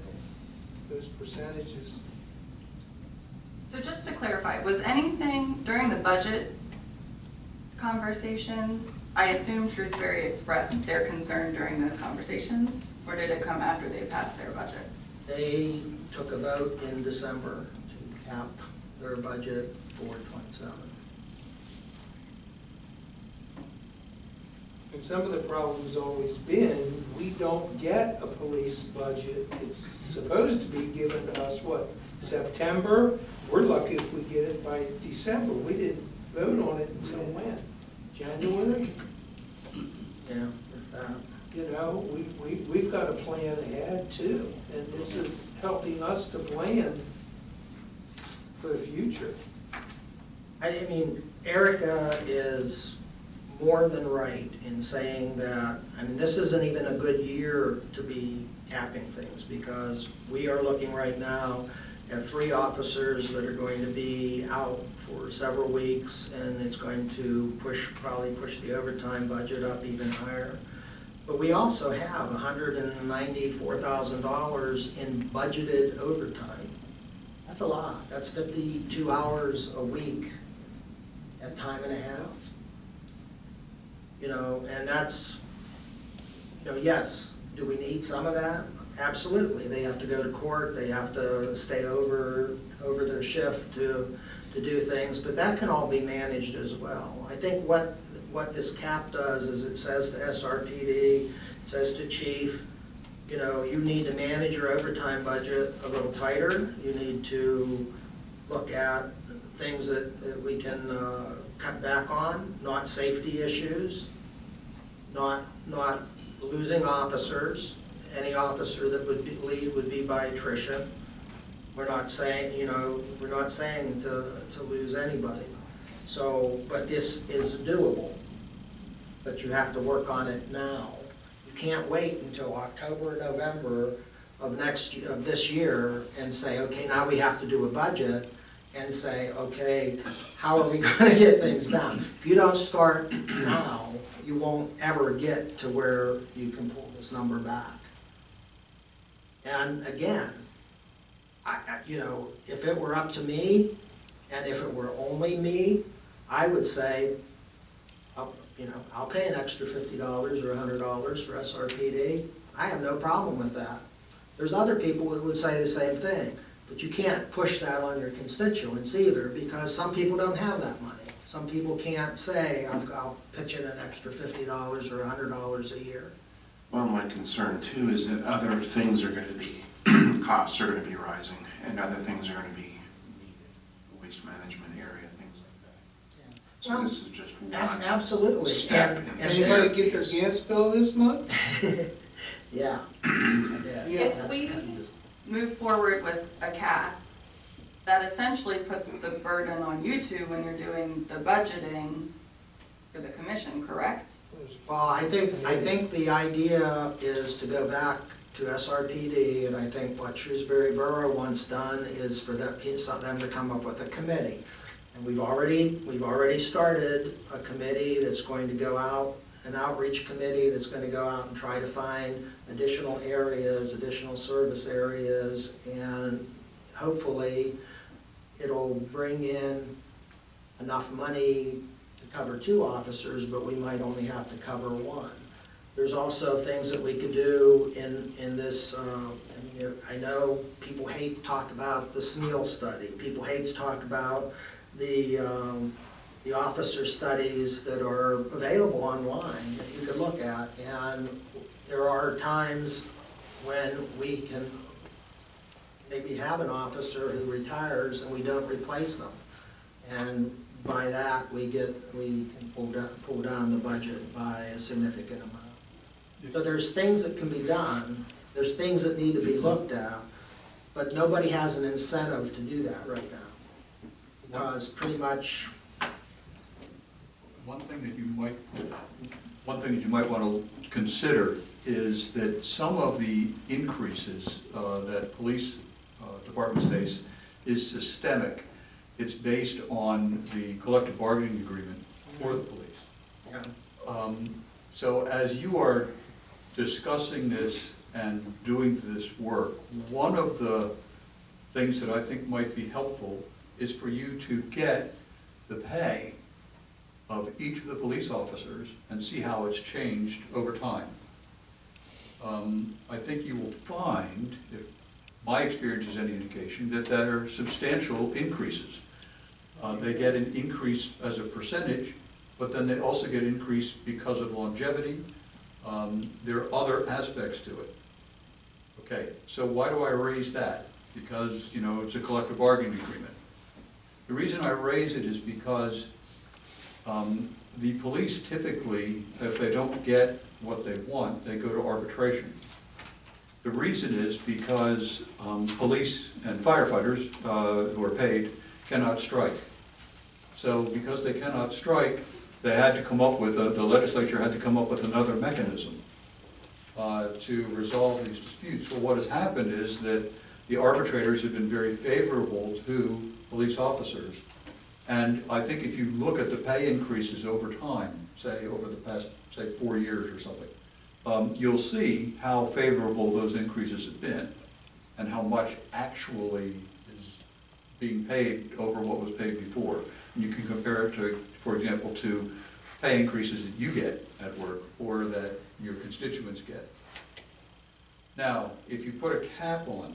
those percentages. So just to clarify, was anything during the budget conversations, I assume Shrewsbury expressed their concern during those conversations, or did it come after they passed their budget? They took a vote in December to cap their budget for 27. And some of the problem's always been, we don't get a police budget. It's supposed to be given to us, what, September? We're lucky if we get it by December. We didn't vote on it until when? January? Yeah, if that. You know, we've got to plan ahead too, and this is helping us to plan for the future. I mean, Erica is more than right in saying that, I mean, this isn't even a good year to be capping things, because we are looking right now at 3 officers that are going to be out for several weeks, and it's going to probably push the overtime budget up even higher. But we also have $194,000 in budgeted overtime. That's a lot. That's 52 hours a week at time and a half. You know, and that's, you know, yes, Do we need some of that? Absolutely. They have to go to court, they have to stay over their shift to do things, but that can all be managed as well. I think what this cap does is it says to SRPD, it says to chief, you know, you need to manage your overtime budget a little tighter. You need to look at things that we can cut back on, not safety issues, not losing officers. Any officer that would leave would be by attrition. We're not saying, you know, we're not saying to lose anybody. So, but this is doable. But you have to work on it now. You can't wait until October or November of this year and say, okay, now we have to do a budget, and say, okay, how are we going to get things done? If you don't start now, you won't ever get to where you can pull this number back. And again, you know, if it were up to me, and if it were only me, I would say, you know, I'll pay an extra $50 or $100 for SRPD. I have no problem with that. There's other people that would say the same thing, but you can't push that on your constituents either, because some people don't have that money. Some people can't say, I'll pitch in an extra $50 or $100 a year. Well, my concern too is that other things are going to be, costs are going to be rising, and other things are going to be needed, the waste management area, things like that. So Well, this is just one absolutely. step. And Anybody get their gas bill this month? Yeah. If we move forward with a cap, that essentially puts the burden on you two when you're doing the budgeting for the commission, correct? Well, I think the idea is to go back to SRPD, and I think what Shrewsbury Borough wants done is for them to come up with a committee. And we've already started a committee that's going to go out, an outreach committee that's going to go out and try to find additional areas, additional service areas, and hopefully it'll bring in enough money to cover 2 officers, but we might only have to cover 1. There's also things that we could do in this, I know people hate to talk about the SNEAL study. People hate to talk about the officer studies that are available online that you can look at. And there are times when we can maybe have an officer who retires and we don't replace them. And by that, we can pull down the budget by a significant amount. So there's things that can be done, there's things that need to be looked at, but nobody has an incentive to do that right now. Because pretty much... One thing that you might want to consider is that some of the increases that police departments face is systemic. It's based on the collective bargaining agreement for the police. Yeah. So as you are discussing this and doing this work, one of the things that I think might be helpful is for you to get the pay of each of the police officers and see how it's changed over time. I think you will find, if my experience is any indication, that there are substantial increases. They get an increase as a percentage, but then they also get increase because of longevity. There are other aspects to it. Okay, so why do I raise that? Because, you know, it's a collective bargaining agreement. The reason I raise it is because the police typically, if they don't get what they want, they go to arbitration. The reason is because police and firefighters who are paid cannot strike. So because they cannot strike, they had to come up with, the legislature had to come up with another mechanism to resolve these disputes. Well, what has happened is that the arbitrators have been very favorable to police officers. And I think if you look at the pay increases over time, say over the past, say 4 years or something, you'll see how favorable those increases have been and how much actually is being paid over what was paid before. And you can compare it to, for example, to pay increases that you get at work or that your constituents get. Now, if you put a cap on,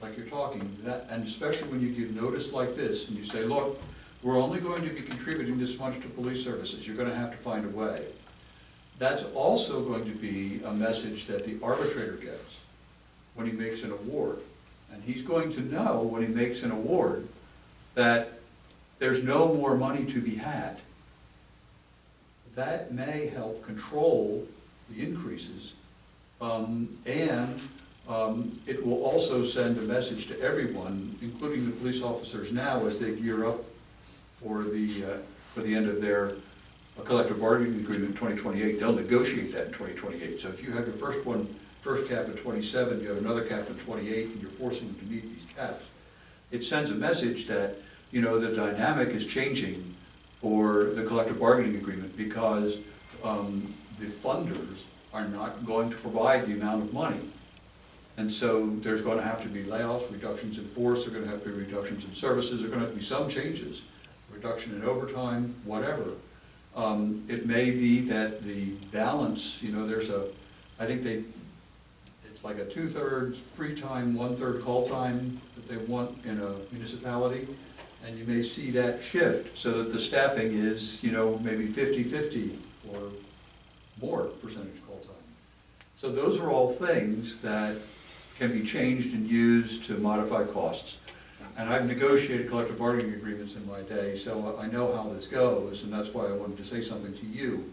like you're talking, that, and especially when you give notice like this, and you say, look, we're only going to be contributing this much to police services, you're gonna have to find a way. That's also going to be a message that the arbitrator gets when he makes an award. And he's going to know when he makes an award that there's no more money to be had. That may help control the increases, it will also send a message to everyone, including the police officers now as they gear up for the end of their collective bargaining agreement in 2028. They'll negotiate that in 2028. So if you have your first cap at 27, you have another cap at 28, and you're forcing them to meet these caps, it sends a message that, you know, the dynamic is changing for the collective bargaining agreement because the funders are not going to provide the amount of money. And so there's going to have to be layoffs, reductions in force, there are going to have to be reductions in services, there are going to have to be some changes, reduction in overtime, whatever. It may be that the balance, you know, I think it's like a 2/3 free time, 1/3 call time that they want in a municipality. And you may see that shift so that the staffing is, you know, maybe 50-50 or more percentage call time. So those are all things that can be changed and used to modify costs. And I've negotiated collective bargaining agreements in my day, so I know how this goes, and that's why I wanted to say something to you.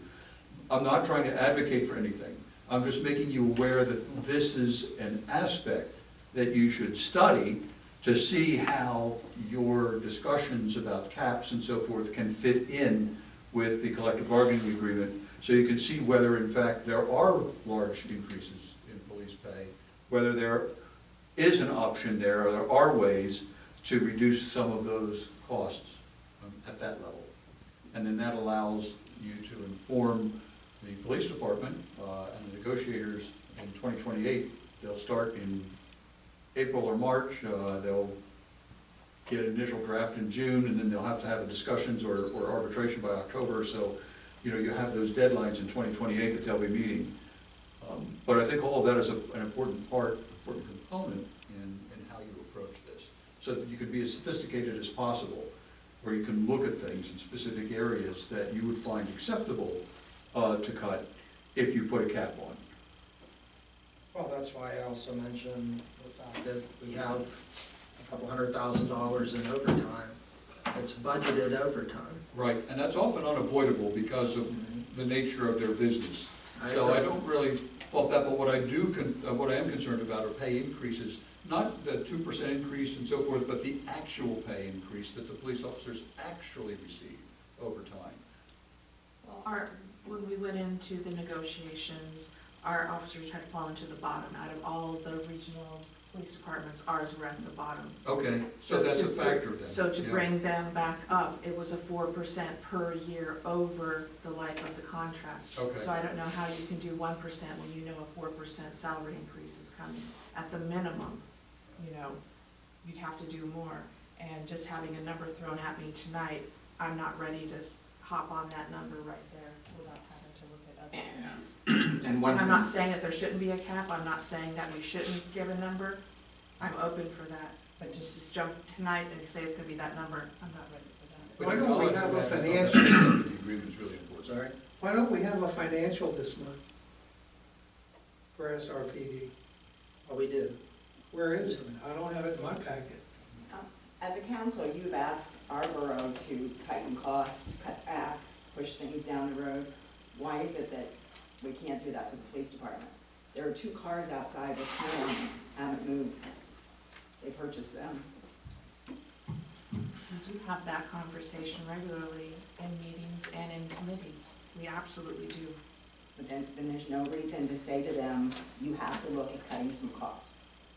I'm not trying to advocate for anything. I'm just making you aware that this is an aspect that you should study to see how your discussions about caps and so forth can fit in with the collective bargaining agreement, so you can see whether in fact there are large increases in police pay, whether there is an option there, or there are ways to reduce some of those costs at that level. And then that allows you to inform the police department and the negotiators in 2028. They'll start in April or March, they'll get an initial draft in June, and then they'll have to have discussions or arbitration by October. So, you know, you have those deadlines in 2028 that they'll be meeting. But I think all of that is an important component in how you approach this, so that you can be as sophisticated as possible, where you can look at things in specific areas that you would find acceptable to cut if you put a cap on. Well, that's why I also mentioned the fact that we have a couple $100,000 in overtime. It's budgeted overtime. Right, and that's often unavoidable because of the nature of their business. So I don't really fault that, but what I am concerned about are pay increases, not the 2% increase and so forth, but the actual pay increase that the police officers actually receive over time. Well, when we went into the negotiations, our officers had fallen to the bottom. Out of all the regional police departments, ours were at the bottom. Okay, so that's a factor then. So to bring them back up, it was a 4% per year over the life of the contract. Okay. So I don't know how you can do 1% when you know a 4% salary increase is coming. At the minimum, you know, you'd have to do more. And just having a number thrown at me tonight, I'm not ready to hop on that number right there without having to look at other things. And I'm not saying that there shouldn't be a cap, I'm not saying that we shouldn't give a number. I'm open for that, but just jump tonight and say it's gonna be that number, I'm not ready for that. Why don't we have a financial? The agreement is really important. Sorry? Why don't we have a financial this month for SRPD? Well, we do. Where is it? I don't have it in my packet. As a council, you've asked our borough to tighten costs, cut back, push things down the road. Why is it that we can't do that to the police department? There are 2 cars outside with snow on them, haven't moved. They purchased them. We do have that conversation regularly in meetings and in committees, we absolutely do. But then there's no reason to say to them, you have to look at cutting some costs.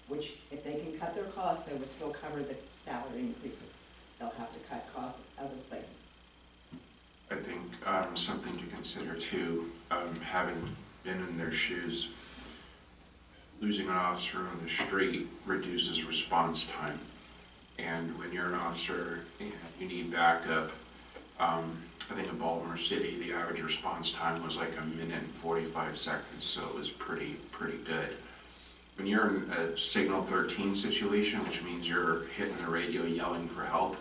Which, if they can cut their costs, they would still cover the salary increases. They'll have to cut costs other places. I think something to consider too, having been in their shoes, losing an officer on the street reduces response time. And when you're an officer and you need backup, I think in Baltimore City, the average response time was like 1 minute and 45 seconds, so it was pretty good. when you're in a signal 13 situation, which means you're hitting the radio yelling for help,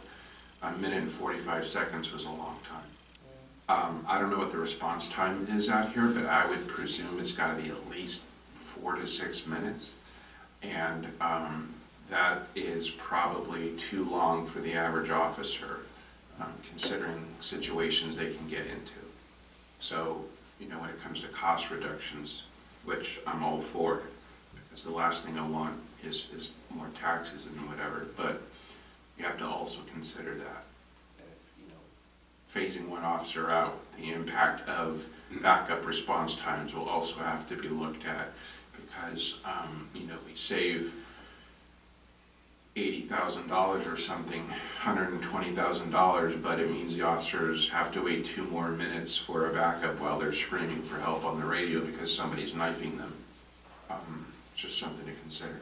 a minute and 45 seconds was a long time. I don't know what the response time is out here, but I would presume it's got to be at least 4 to 6 minutes. And that is probably too long for the average officer, considering situations they can get into. So, you know, when it comes to cost reductions, which I'm all for, because the last thing I want is more taxes and whatever, but you have to also consider that. You know, phasing one officer out, the impact of backup response times will also have to be looked at, because, you know, we save $80,000 or something, $120,000, but it means the officers have to wait 2 more minutes for a backup while they're screaming for help on the radio because somebody's knifing them. It's just something to consider.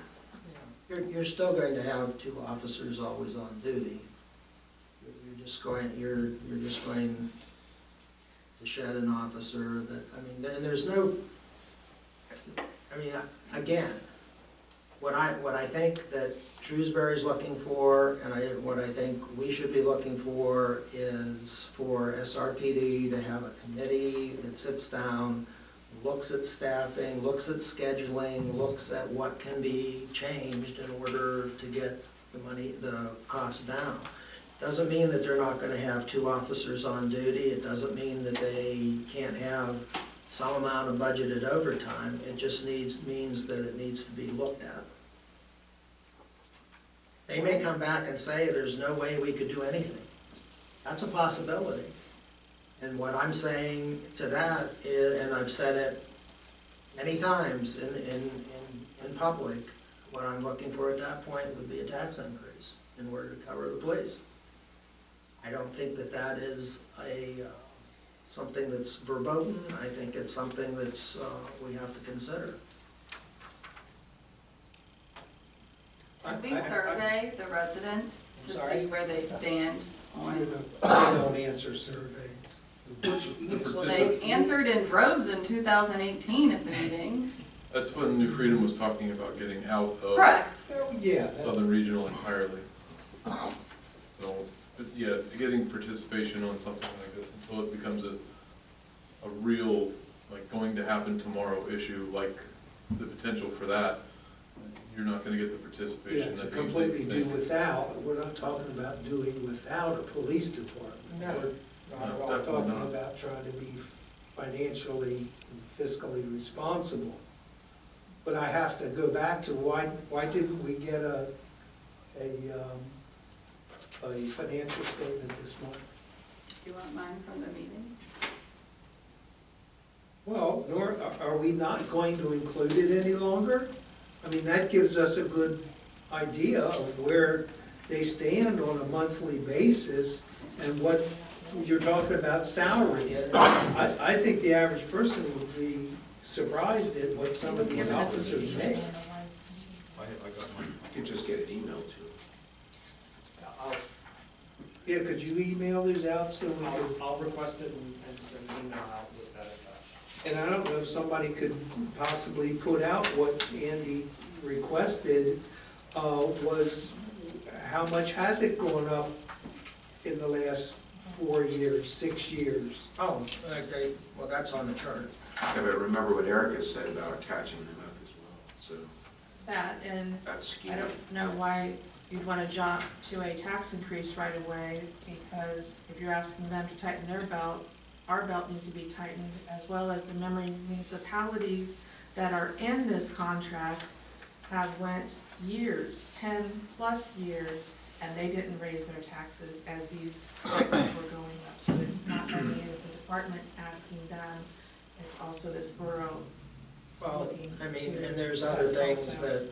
You're still going to have 2 officers always on duty. You're just going to shed an officer that, I mean, and there's no, I mean, again, what I think that Shrewsbury's looking for, and what I think we should be looking for, is for SRPD to have a committee that sits down, looks at staffing, looks at scheduling, looks at what can be changed in order to get the cost down. Doesn't mean that they're not gonna have 2 officers on duty. It doesn't mean that they can't have some amount of budgeted overtime. It just means that it needs to be looked at. They may come back and say there's no way we could do anything. That's a possibility. And what I'm saying to that is, and I've said it many times in public, what I'm looking for at that point would be a tax increase in order to cover the police. I don't think that that is something that's verboten. I think it's something that's we have to consider. Can we survey the residents to see where they stand on? They don't answer surveys. Well, they answered in droves in 2018 at the meetings. That's when New Freedom was talking about getting out of Correct. Yeah. Southern Regional entirely. So, but yeah, getting participation on something like this until it becomes a real, like, going to happen tomorrow issue, like the potential for that, you're not going to get the participation. Yeah, to that you completely usually do think. without, we're not talking about doing without a police department. No, not at all. We're Definitely talking not. about trying to be financially and fiscally responsible. But I have to go back to why didn't we get a financial statement this month? Do you want mine from the meeting? Well, nor, are we not going to include it any longer? I mean, that gives us a good idea of where they stand on a monthly basis and what you're talking about salaries. I think the average person would be surprised at what some of these officers make. I got mine. You could just get an email to Yeah, could you email those out so we could? I'll request it and send an email out with that attached. And I don't know if somebody could possibly put out what Andy requested, was how much has it gone up in the last 4 years, 6 years? Oh, okay, well, that's on the chart. Yeah, but remember what Erica said about catching them up as well, so That, and that's key. I don't know why you'd want to jump to a tax increase right away, because if you're asking them to tighten their belt, our belt needs to be tightened, as well as the member municipalities that are in this contract have went years, 10+ years, and they didn't raise their taxes as these prices were going up. So that not only is the department asking them, it's also this borough Well, looking I mean, to and there's other things also. that,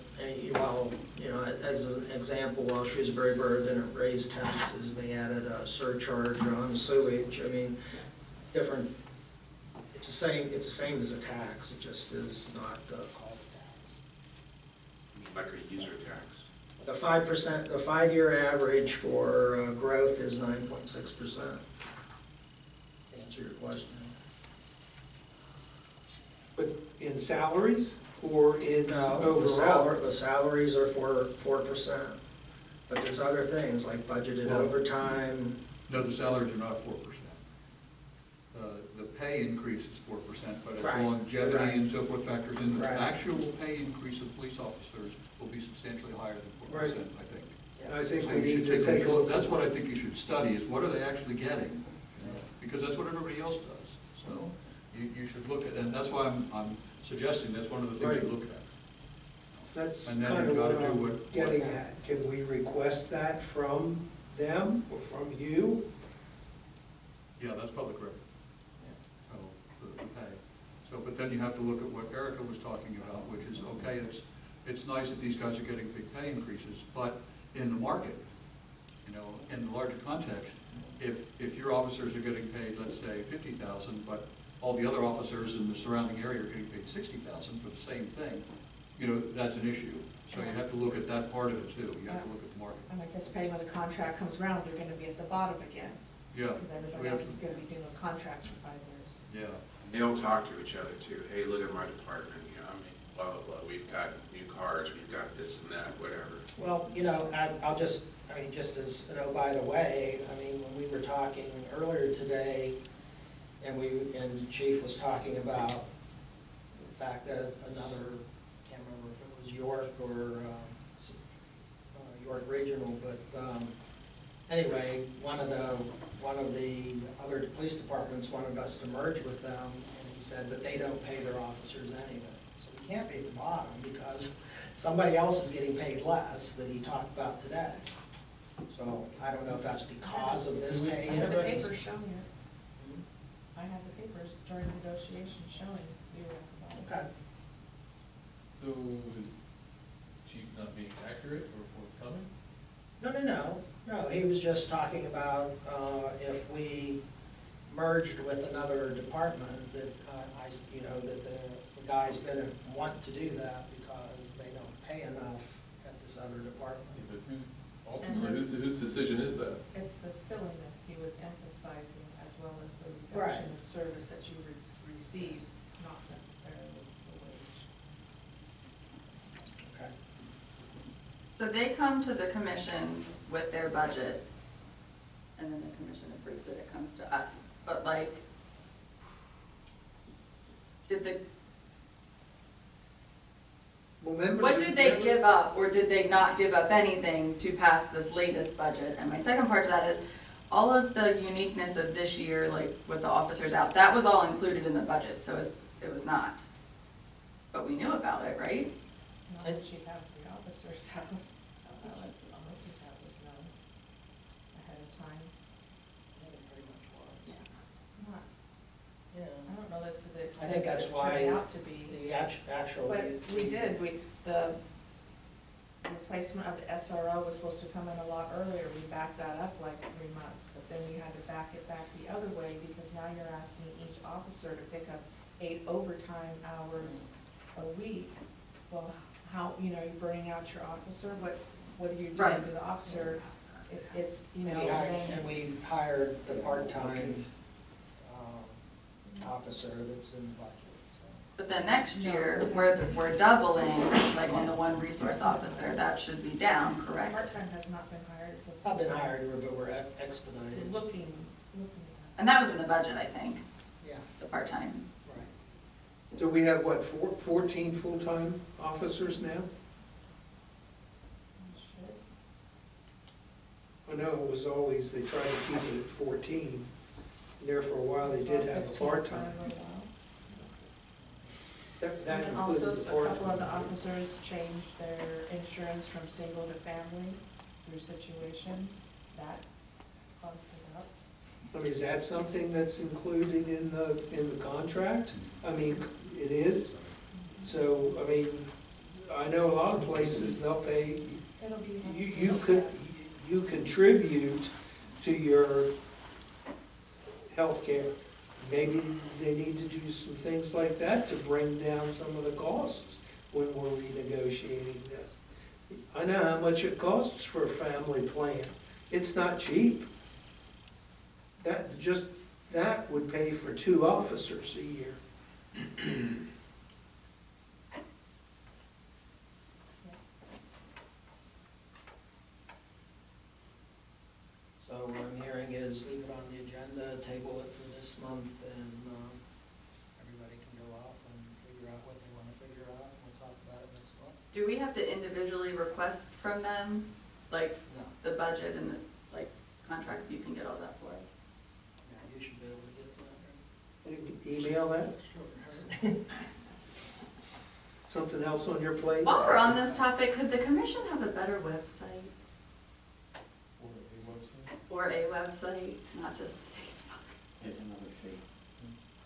well, you know, as an example, while Shrewsbury Borough didn't raise taxes, they added a surcharge on sewage. I mean, different, it's the same as a tax, it just is not called a tax. Like a user tax. The 5%, the 5-year average for growth is 9.6%. To answer your question. But in salaries? or in No, overall? the salaries are 4%, but there's other things like budgeted Well- overtime. No, the salaries are not 4%. The pay increase is 4%, but as Right, longevity right. and so forth factors in, the Right. actual pay increase of police officers will be substantially higher than 4%, I think. I think So we you need should to take a look. That's what I think you should study, is what are they actually getting? Because that's what everybody else does. So you should look at, and that's why I'm suggesting that's one of the things Right. you look at. That's And then kind you've of what gotta do I'm what- getting at. Can we request that from them or from you? Yeah, that's public record. So, the pay. So, but then you have to look at what Erica was talking about, which is, okay, it's nice that these guys are getting big pay increases, but in the market, you know, in the larger context, if your officers are getting paid, let's say, 50,000, but all the other officers in the surrounding area are getting paid 60,000 for the same thing, you know, that's an issue. So you have to look at that part of it too. You have to look at the market. I'm anticipating when the contract comes around, they're gonna be at the bottom again, Yeah. because everybody we have else is to- gonna be doing those contracts for 5 years. Yeah. They'll talk to each other too. Hey, look at my department, you know, I mean, blah, blah, blah. We've got new cars, we've got this and that, whatever. Well, you know, just as, you know, by the way, I mean, when we were talking earlier today, and the chief was talking about the fact that another, can't remember if it was York or York Regional, but anyway, one of the other police departments wanted us to merge with them, and he said, but they don't pay their officers anything. So we can't be at the bottom because somebody else is getting paid less that he talked about today. So I don't know if that's because of this pay I have the increase. papers showing it. I have the papers during negotiations showing we were at the bottom. Okay. So is chief not being accurate or forthcoming? No, he was just talking about if we merged with another department, that that the guys didn't want to do that because they don't pay enough at this other department. But ultimately, whose decision is that? It's the silliness he was emphasizing, as well as the Right. reduction in service that you receive, not necessarily the wage. Okay. So they come to the commission with their budget, and then the commission approves it, it comes to us. But like, what did they give up, or did they not give up anything to pass this latest budget? And my second part to that is, all of the uniqueness of this year, like with the officers out, that was all included in the budget, so it was not. But we knew about it, right? Not that you have the officers out, I don't think that was known ahead of time. Yeah, it pretty much was. Not, Yeah. I don't know that to the I extent think that that's it's why turning out to be. the actual. But we did, the replacement of the SRO was supposed to come in a lot earlier, we backed that up like 3 months, but then we had to back it back the other way, because now you're asking each officer to pick up 8 overtime hours a week. Well, how, you're burning out your officer, what are you doing Right. to the officer? It's And we hired the part-time officer that's in the budget, so. But then next year, we're doubling, like on the one resource officer, that should be down, correct? Part-time has not been hired, it's a. I've been hired, but we're expedited. Looking at And that was in the budget, I think, Yeah, the part-time. right. So we have, what, 14 full-time officers now? I know it was always, they tried to keep it at 14. There for a while, they did have a part-time. That And then included also, the a couple of part-time. the officers changed their insurance from single to family through situations, that bumped it up. I mean, is that something that's included in the contract? I mean, it is? So, I mean, I know a lot of places, they'll pay, It'll be. you contribute to your healthcare. Maybe they need to do some things like that to bring down some of the costs when we're renegotiating this. I know how much it costs for a family plan. It's not cheap. That would pay for 2 officers a year. Do we have to individually request from them, like, No. the budget and the, like, contracts? You can get all that for us? Yeah, you should be able to get that. Email that? Something else on your plate? While we're on this topic, could the commission have a better website? Or a website, not just Facebook? It's another fee.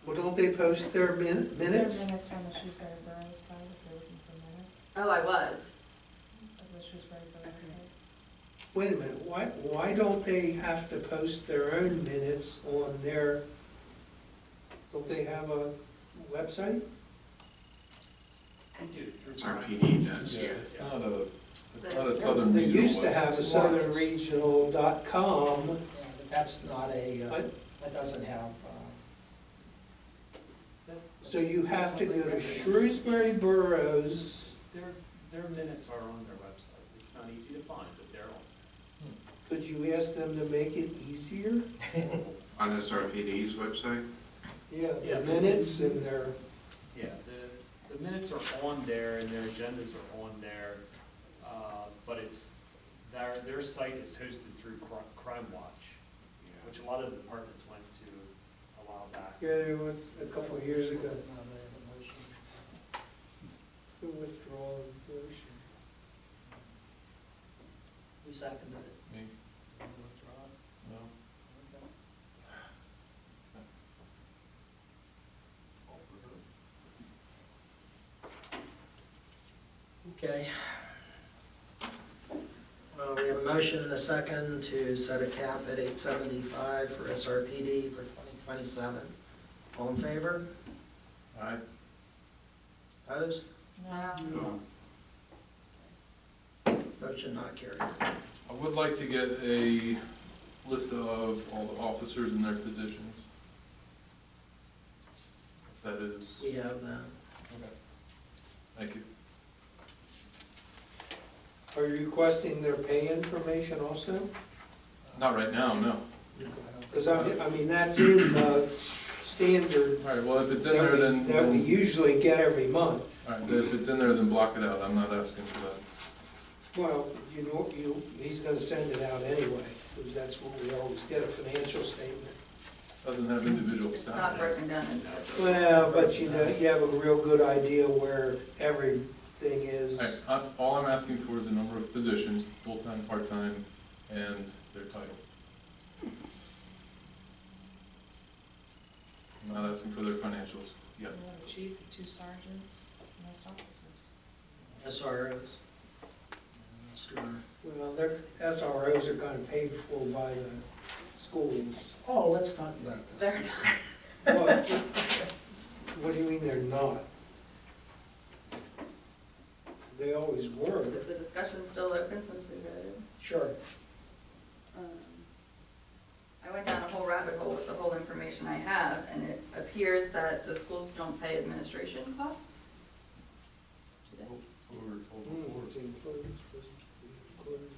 Well, don't they post their minutes? There are minutes on the Shrewsbury Borough site, if you're looking for minutes, Oh, I was. of the Shrewsbury Borough Okay. site. Wait a minute, why don't they have to post their own minutes on their, don't they have a website? We do. through SRPD does, Yeah, yeah. it's not a, it's not a But- southern They regional used to website. have a southernregional.com. Yeah, but that's not a, What? that doesn't have, So you have to go to Shrewsbury Boroughs. Their minutes are on their website. It's not easy to find, but they're on. Could you ask them to make it easier? On SRPD's website? Yeah, Yeah. the minutes and their, Yeah, the minutes are on there and their agendas are on there, but it's, their site is hosted through Crime Watch, which a lot of departments went to a while back. yeah, they went a couple of years ago. The withdrawal of motion. Who seconded it? Me? You withdraw it? No. Okay. Call for vote. Okay. Well, we have a motion and a second to set a cap at 875 for SRPD for 2027. All in favor? Aye. Opposed? No. Motion not carried. I would like to get a list of all the officers and their positions. If that is, We have that. thank you. Are you requesting their pay information also? Not right now, no. Because I mean, that's in the standard All right, well, if it's in there, then, that we then, usually get every month. all right, if it's in there, then block it out. I'm not asking for that. Well, you know, he's gonna send it out anyway, because that's what we always get, a financial statement. Doesn't have individual It's not salaries. broken down into. Well, but you know, you have a real good idea where everything is. All right, all I'm asking for is the number of positions, full-time, part-time, and their title. I'm not asking for their financials yet. We have a chief, 2 sergeants, most officers. SROs. Mr. Well, their SROs are kind of paid for by the schools. Oh, let's talk about that. They're not. What what do you mean they're not? They always were. Is the discussion still open since we voted? Sure. I went down a whole rabbit hole with the whole information I have, and it appears that the schools don't pay administration costs. Do they? That's what we were told It's before. included, supposed to be included.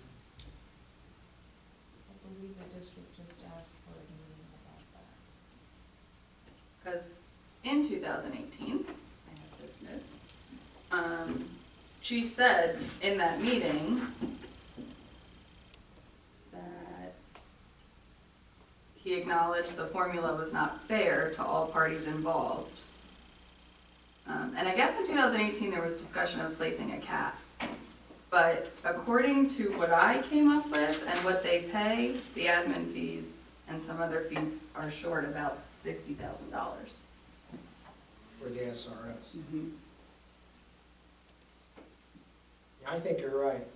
I believe the district just asked for a meeting about that. Because in 2018, I have those notes, Chief said in that meeting that he acknowledged the formula was not fair to all parties involved. And I guess in 2018, there was discussion of placing a cap. But according to what I came up with and what they pay, the admin fees and some other fees are short about $60,000. For the SROs. Yeah, I think you're right.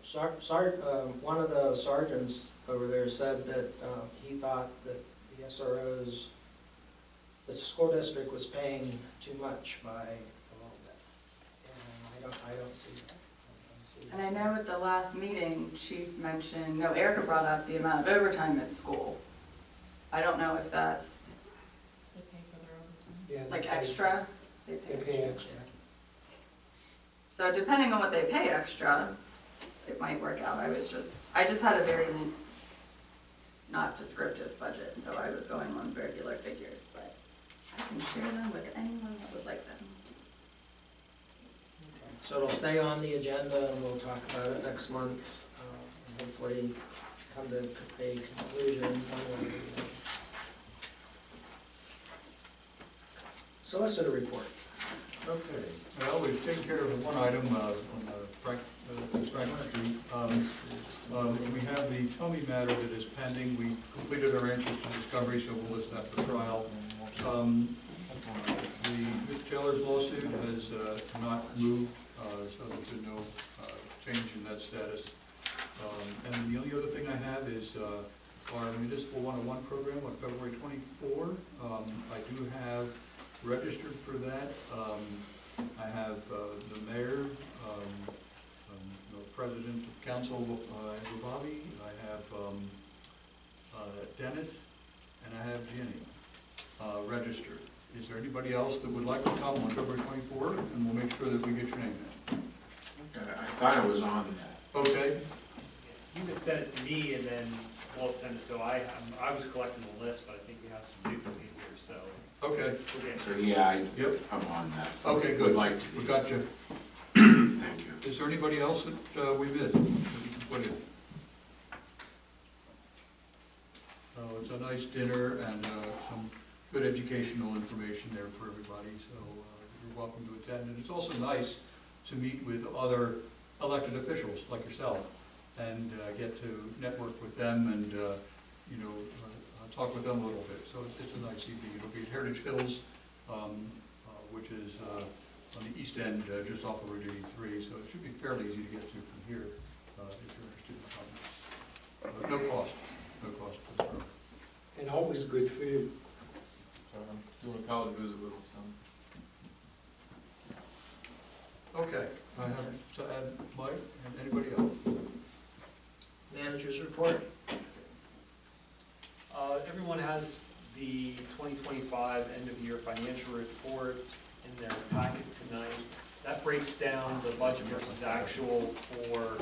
One of the sergeants over there said that he thought that the SROs, the school district was paying too much by a little bit. And I don't see that. And I know at the last meeting, Chief mentioned, no, Erica brought up the amount of overtime at school. I don't know if that's They pay for their overtime. Yeah, they like pay- extra. They pay extra. So depending on what they pay extra, it might work out. I just had a very not descriptive budget, so I was going on regular figures, but I can share them with anyone that would like them. So it'll stay on the agenda, and we'll talk about it next month, and hopefully come to a conclusion one way or the other. Solicitor report. Okay, well, we've taken care of one item on Frank Street. We have the Tommy matter that is pending. We completed our interest in discovery, so we'll list that for trial. Mr. Taylor's lawsuit has not moved, so there's been no change in that status. And the only other thing I have is our Municipal 101 program on February 24. I do have registered for that. I have the mayor, the president of council, Andrew Bobby. I have Dennis, and I have Jenny registered. Is there anybody else that would like to come on February 24th? And we'll make sure that we get your name in. I thought I was on that. Okay. You can send it to me and then Walt send it, so I was collecting the list, but I think we have some duplicate here, so. Okay. So yeah, Yep. I'm on that. Okay, good. Would like to We be. got you. Thank you. Is there anybody else that we missed that we can put in? It's a nice dinner and some good educational information there for everybody, so you're welcome to attend. And it's also nice to meet with other elected officials like yourself and get to network with them and, talk with them a little bit. So it's a nice evening. It'll be at Heritage Hills, which is on the east end, just off of Route 83, so it should be fairly easy to get to from here if you're interested in coming. No cost for the program. And always good food. Doing a college visit with my son. Okay, I have to add Mike and anybody else. Manager's report. Everyone has the 2025 end-of-year financial report in their packet tonight. That breaks down the budget versus actual for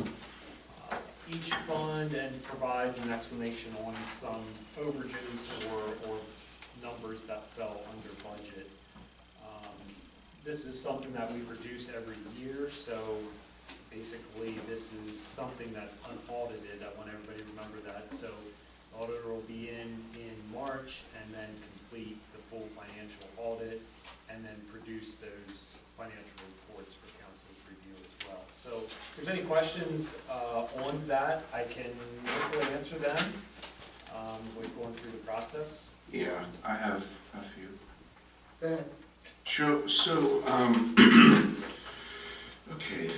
each fund and provides an explanation on some overages or numbers that fell under budget. This is something that we produce every year, so basically this is something that's unaudited. I want everybody to remember that. So the auditor will be in March and then complete the full financial audit and then produce those financial reports for council's review as well. So if there's any questions on that, I can hopefully answer them with going through the process. Yeah, I have a few. Go ahead. Sure. So, okay,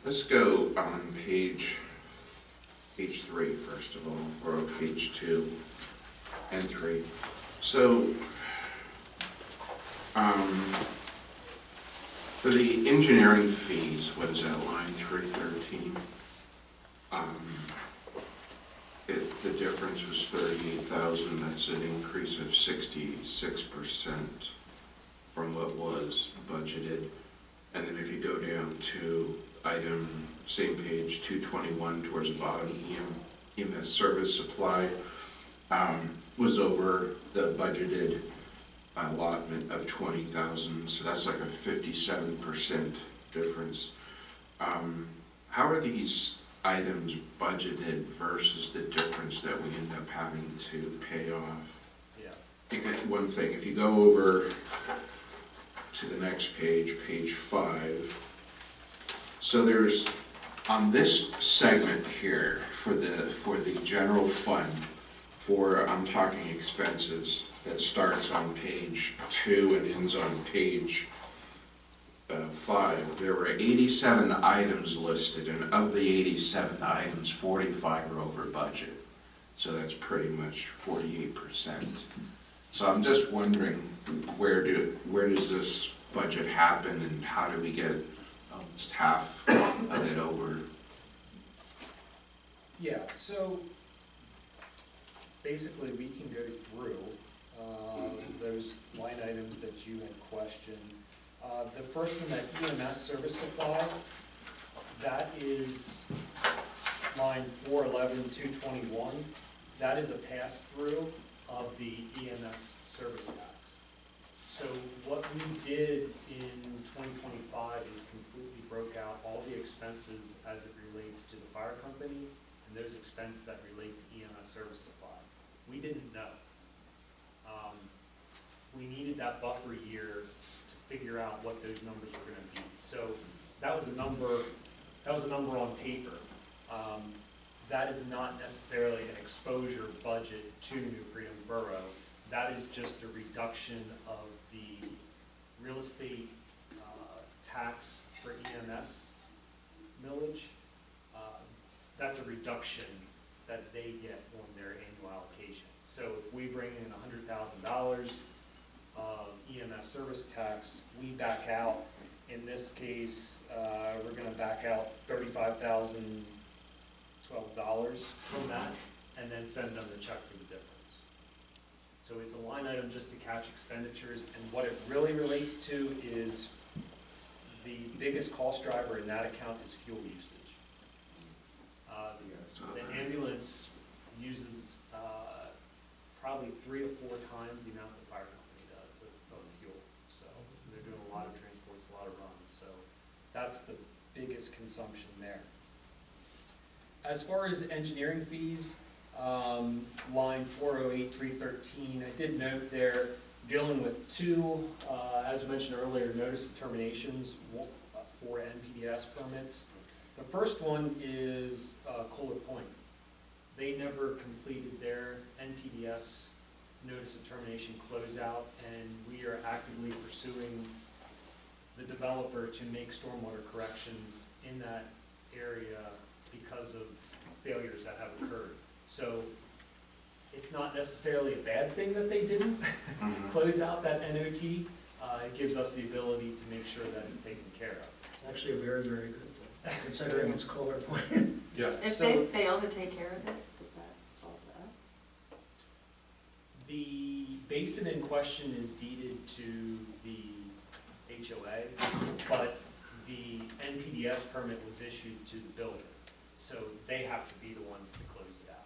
let's go on page 3 first of all, or page 2 and 3. So, for the engineering fees, what is that, line 313? The difference was 38,000. That's an increase of 66% from what was budgeted. And then if you go down to item, same page, 221 towards the bottom, EMS service supply was over the budgeted allotment of 20,000, so that's like a 57% difference. How are these items budgeted versus the difference that we end up having to pay off? Yeah. I think one thing, if you go over to the next page, page 5, so there's, on this segment here, for the general fund, I'm talking expenses, that starts on page 2 and ends on page 5, there were 87 items listed, and of the 87 items, 45 are over budget. So that's pretty much 48%. So I'm just wondering, where does this budget happen, and how do we get almost half of it over? Yeah, so basically we can go through those line items that you had questioned. The first one, that EMS service supply, that is line 411-221. That is a pass-through of the EMS service tax. So what we did in 2025 is completely broke out all the expenses as it relates to the fire company and those expenses that relate to EMS service supply. We didn't know. We needed that buffer year to figure out what those numbers were gonna be. So that was a number on paper. That is not necessarily an exposure budget to New Freedom Borough. That is just a reduction of the real estate tax for EMS millage. That's a reduction that they get on their annual allocation. So if we bring in $100,000 of EMS service tax, we back out. In this case, we're going to back out $35,012 from that, and then send them the check for the difference. So it's a line item just to catch expenditures, and what it really relates to is the biggest cost driver in that account is fuel usage. The ambulance uses probably 3 to 4 times the amount the fire company does of fuel. So they're doing a lot of transports, a lot of runs. So that's the biggest consumption there. As far as engineering fees, line 408313, I did note there, dealing with 2, as I mentioned earlier, notice of terminations for NPDS permits. The first one is Kohler Point. They never completed their NPDS notice of termination closeout, and we are actively pursuing the developer to make stormwater corrections in that area because of failures that have occurred. So it's not necessarily a bad thing that they didn't close out that NOT. It gives us the ability to make sure that it's taken care of. It's actually a very, very good thing, considering it's Kohler Point. Yeah. If So- they fail to take care of it, does that fall to us? The basin in question is deeded to the HOA, but the NPDS permit was issued to the builder. So they have to be the ones to close it out.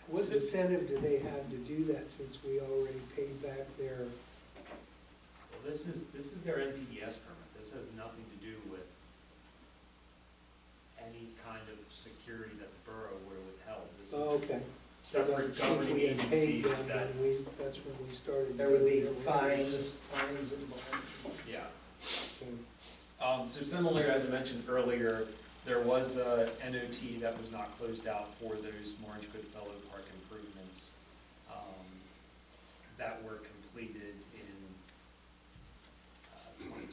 What incentive do they have to do that since we already paid back their, Well, this is their NPDS permit. This has nothing to do with any kind of security that the borough would have withheld. This is oh, okay. separate I think governing we had paid agencies them that, when that's when we started. There would be doing it. fines involved. yeah. Okay. So similar, as I mentioned earlier, there was a NOT that was not closed out for those Orange Goodfellow Park improvements that were completed in 2020.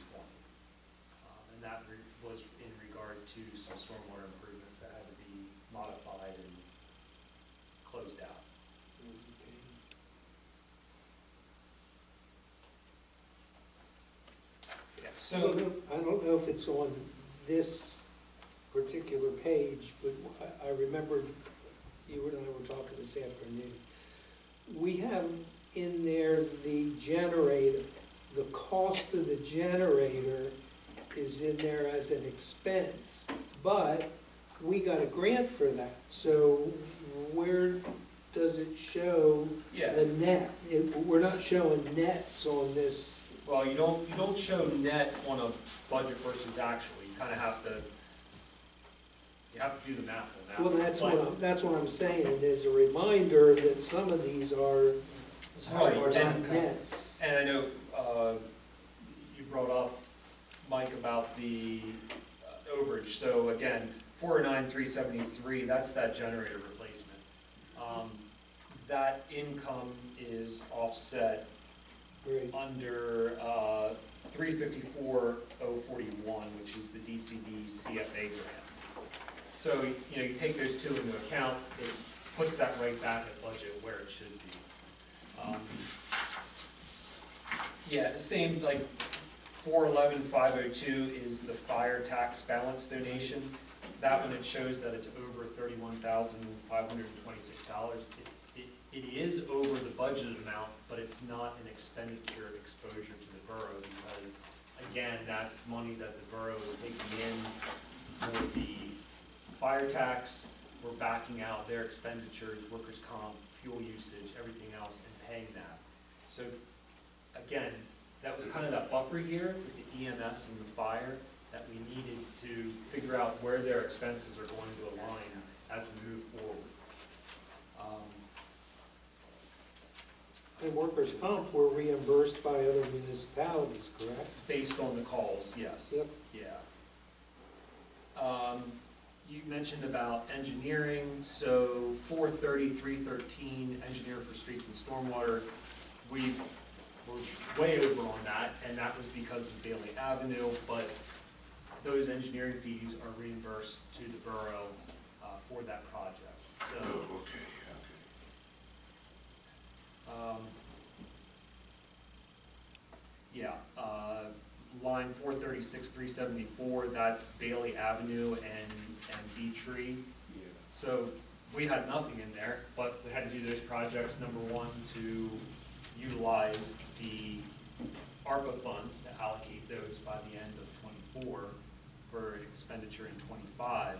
And that was in regard to some stormwater improvements that had to be modified and closed out. Yeah, so. I don't know if it's on this particular page, but I remember you and I were talking this afternoon. We have in there the generator, the cost of the generator is in there as an expense, but we got a grant for that. So where does it show Yeah. the net? We're not showing nets on this. Well, you don't show net on a budget versus actual. You kind of have to, do the math on that. Well, that's what I'm saying, is a reminder that some of these are Right, nets. And I know you brought up, Mike, about the overage. So again, 409,373, that's that generator replacement. That income is offset Right. under 354,041, which is the DCD CFA grant. So, you take those two into account, it puts that right back at budget where it should be. Yeah, the same, like 411,502 is the fire tax balance donation. That one, it shows that it's over $31,526. It is over the budgeted amount, but it's not an expenditure exposure to the borough because, again, that's money that the borough is taking in for the fire tax. We're backing out their expenditures, workers' comp, fuel usage, everything else, and paying that. So, again, that was kind of that buffer year with the EMS and the fire, that we needed to figure out where their expenses are going to align as we move forward. And workers' comp were reimbursed by other municipalities, correct? Based on the calls, yes. Yep. Yeah. You mentioned about engineering, so 430, 313, engineer for streets and stormwater, we were way over on that, and that was because of Bailey Avenue, but those engineering fees are reimbursed to the borough for that project. So, Oh, okay, yeah, line 436, 374, that's Bailey Avenue and B Tree. yeah. So we had nothing in there, but we had to do those projects, number one, to utilize the ARPA funds to allocate those by the end of '24 for expenditure in '25.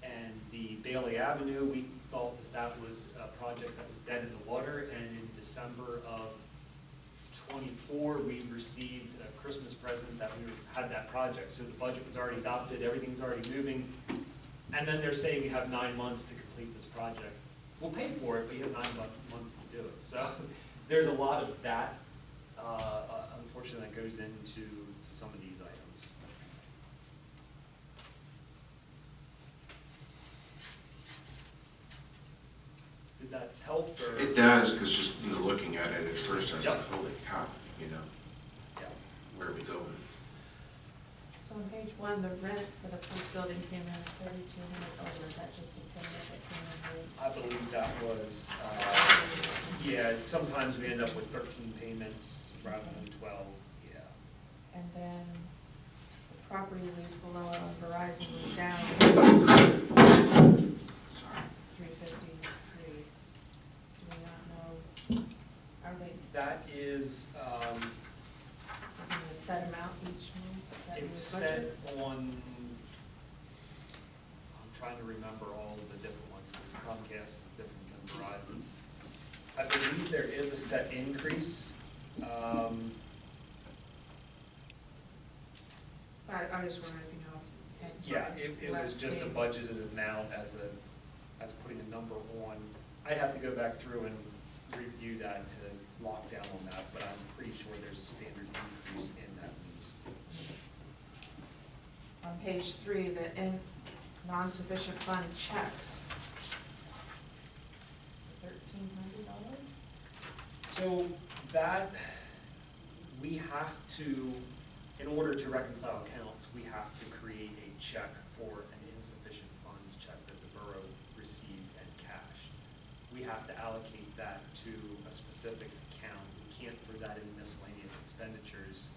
And the Bailey Avenue, we thought that that was a project that was dead in the water, and in December of '24, we received a Christmas present that we had that project. So the budget was already adopted, everything's already moving, and then they're saying we have 9 months to complete this project. We'll pay for it, but you have 9 months to do it. So there's a lot of that, unfortunately, that goes into some of these items. Did that help, or? It does, because just, looking at it at first, I was Yep. like, holy cow, Yeah. where are we going? So on page 1, the rent for the police building came in at $3,200, or is that just a payment that came in late? I believe that was, yeah, sometimes we end up with 13 payments rather than 12, yeah. And then the property lease below on Verizon was down Sorry. 353. Do we not know, are they, That is, is it a set amount each month? that it's you budget? set on, I'm trying to remember all of the different ones, because Comcast is different than Verizon. I believe there is a set increase. I was wondering if you know. Yeah, it was just a budgeted amount as putting a number on. I'd have to go back through and review that to lock down on that, but I'm pretty sure there's a standard increase in that lease. On page 3, the non-sufficient fund checks. $1,300? So that, we have to, in order to reconcile accounts, we have to create a check for an insufficient funds check that the borough received and cashed. We have to allocate that to a specific account. We can't throw that in miscellaneous expenditures.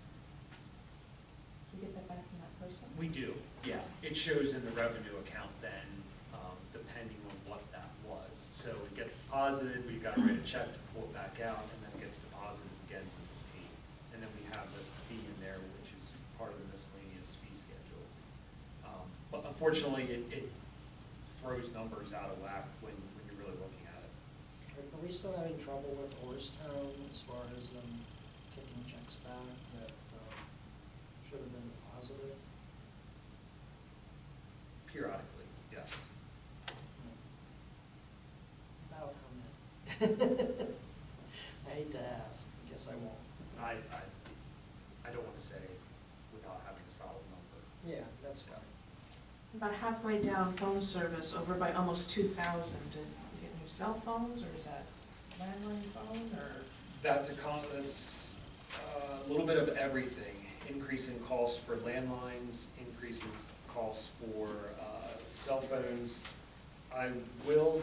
Do you get that back from that person? We do, yeah. It shows in the revenue account then, depending on what that was. So it gets deposited, we've got to write a check to pull it back out, and then it gets deposited again when it's paid. And then we have the fee in there, which is part of the miscellaneous fee schedule. But unfortunately, it throws numbers out of whack when you're really looking at it. Are we still having trouble with Orstown as far as them kicking checks back that should have been deposited? Periodically, yes. About how many? I hate to ask, I guess I won't. I don't want to say without having a solid number. Yeah, that's fine. About halfway down, phone service, over by almost 2,000. Did you get new cell phones, or is that landline phone, or? That's a little bit of everything. Increase in costs for landlines, increase in costs for cell phones. I will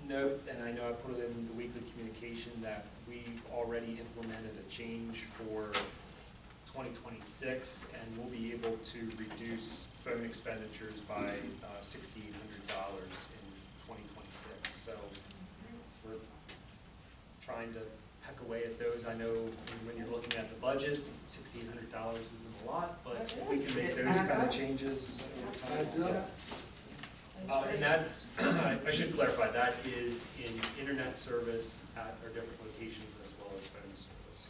note, and I know I put it in the weekly communication, that we've already implemented a change for 2026, and we'll be able to reduce phone expenditures by $1,600 in 2026. So we're trying to peck away at those. I know when you're looking at the budget, $1,600 isn't a lot, but if we can make those kind of changes. Adds up. And that's, I should clarify, that is in internet service at our different locations as well as phone service.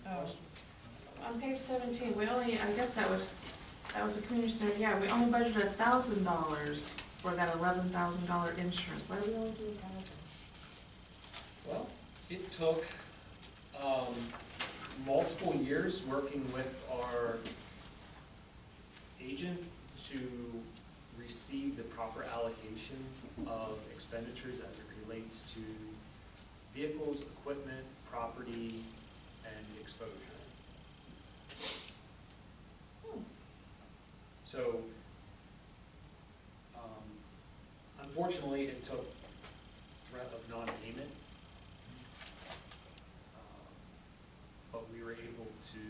Oh. On page 17, we only, I guess that was a community center, yeah, we only budgeted $1,000 for that $11,000 insurance. Why do we only do 1,000? Well, it took multiple years working with our agent to receive the proper allocation of expenditures as it relates to vehicles, equipment, property, and exposure. So, unfortunately, it took threat of non-payment, but we were able to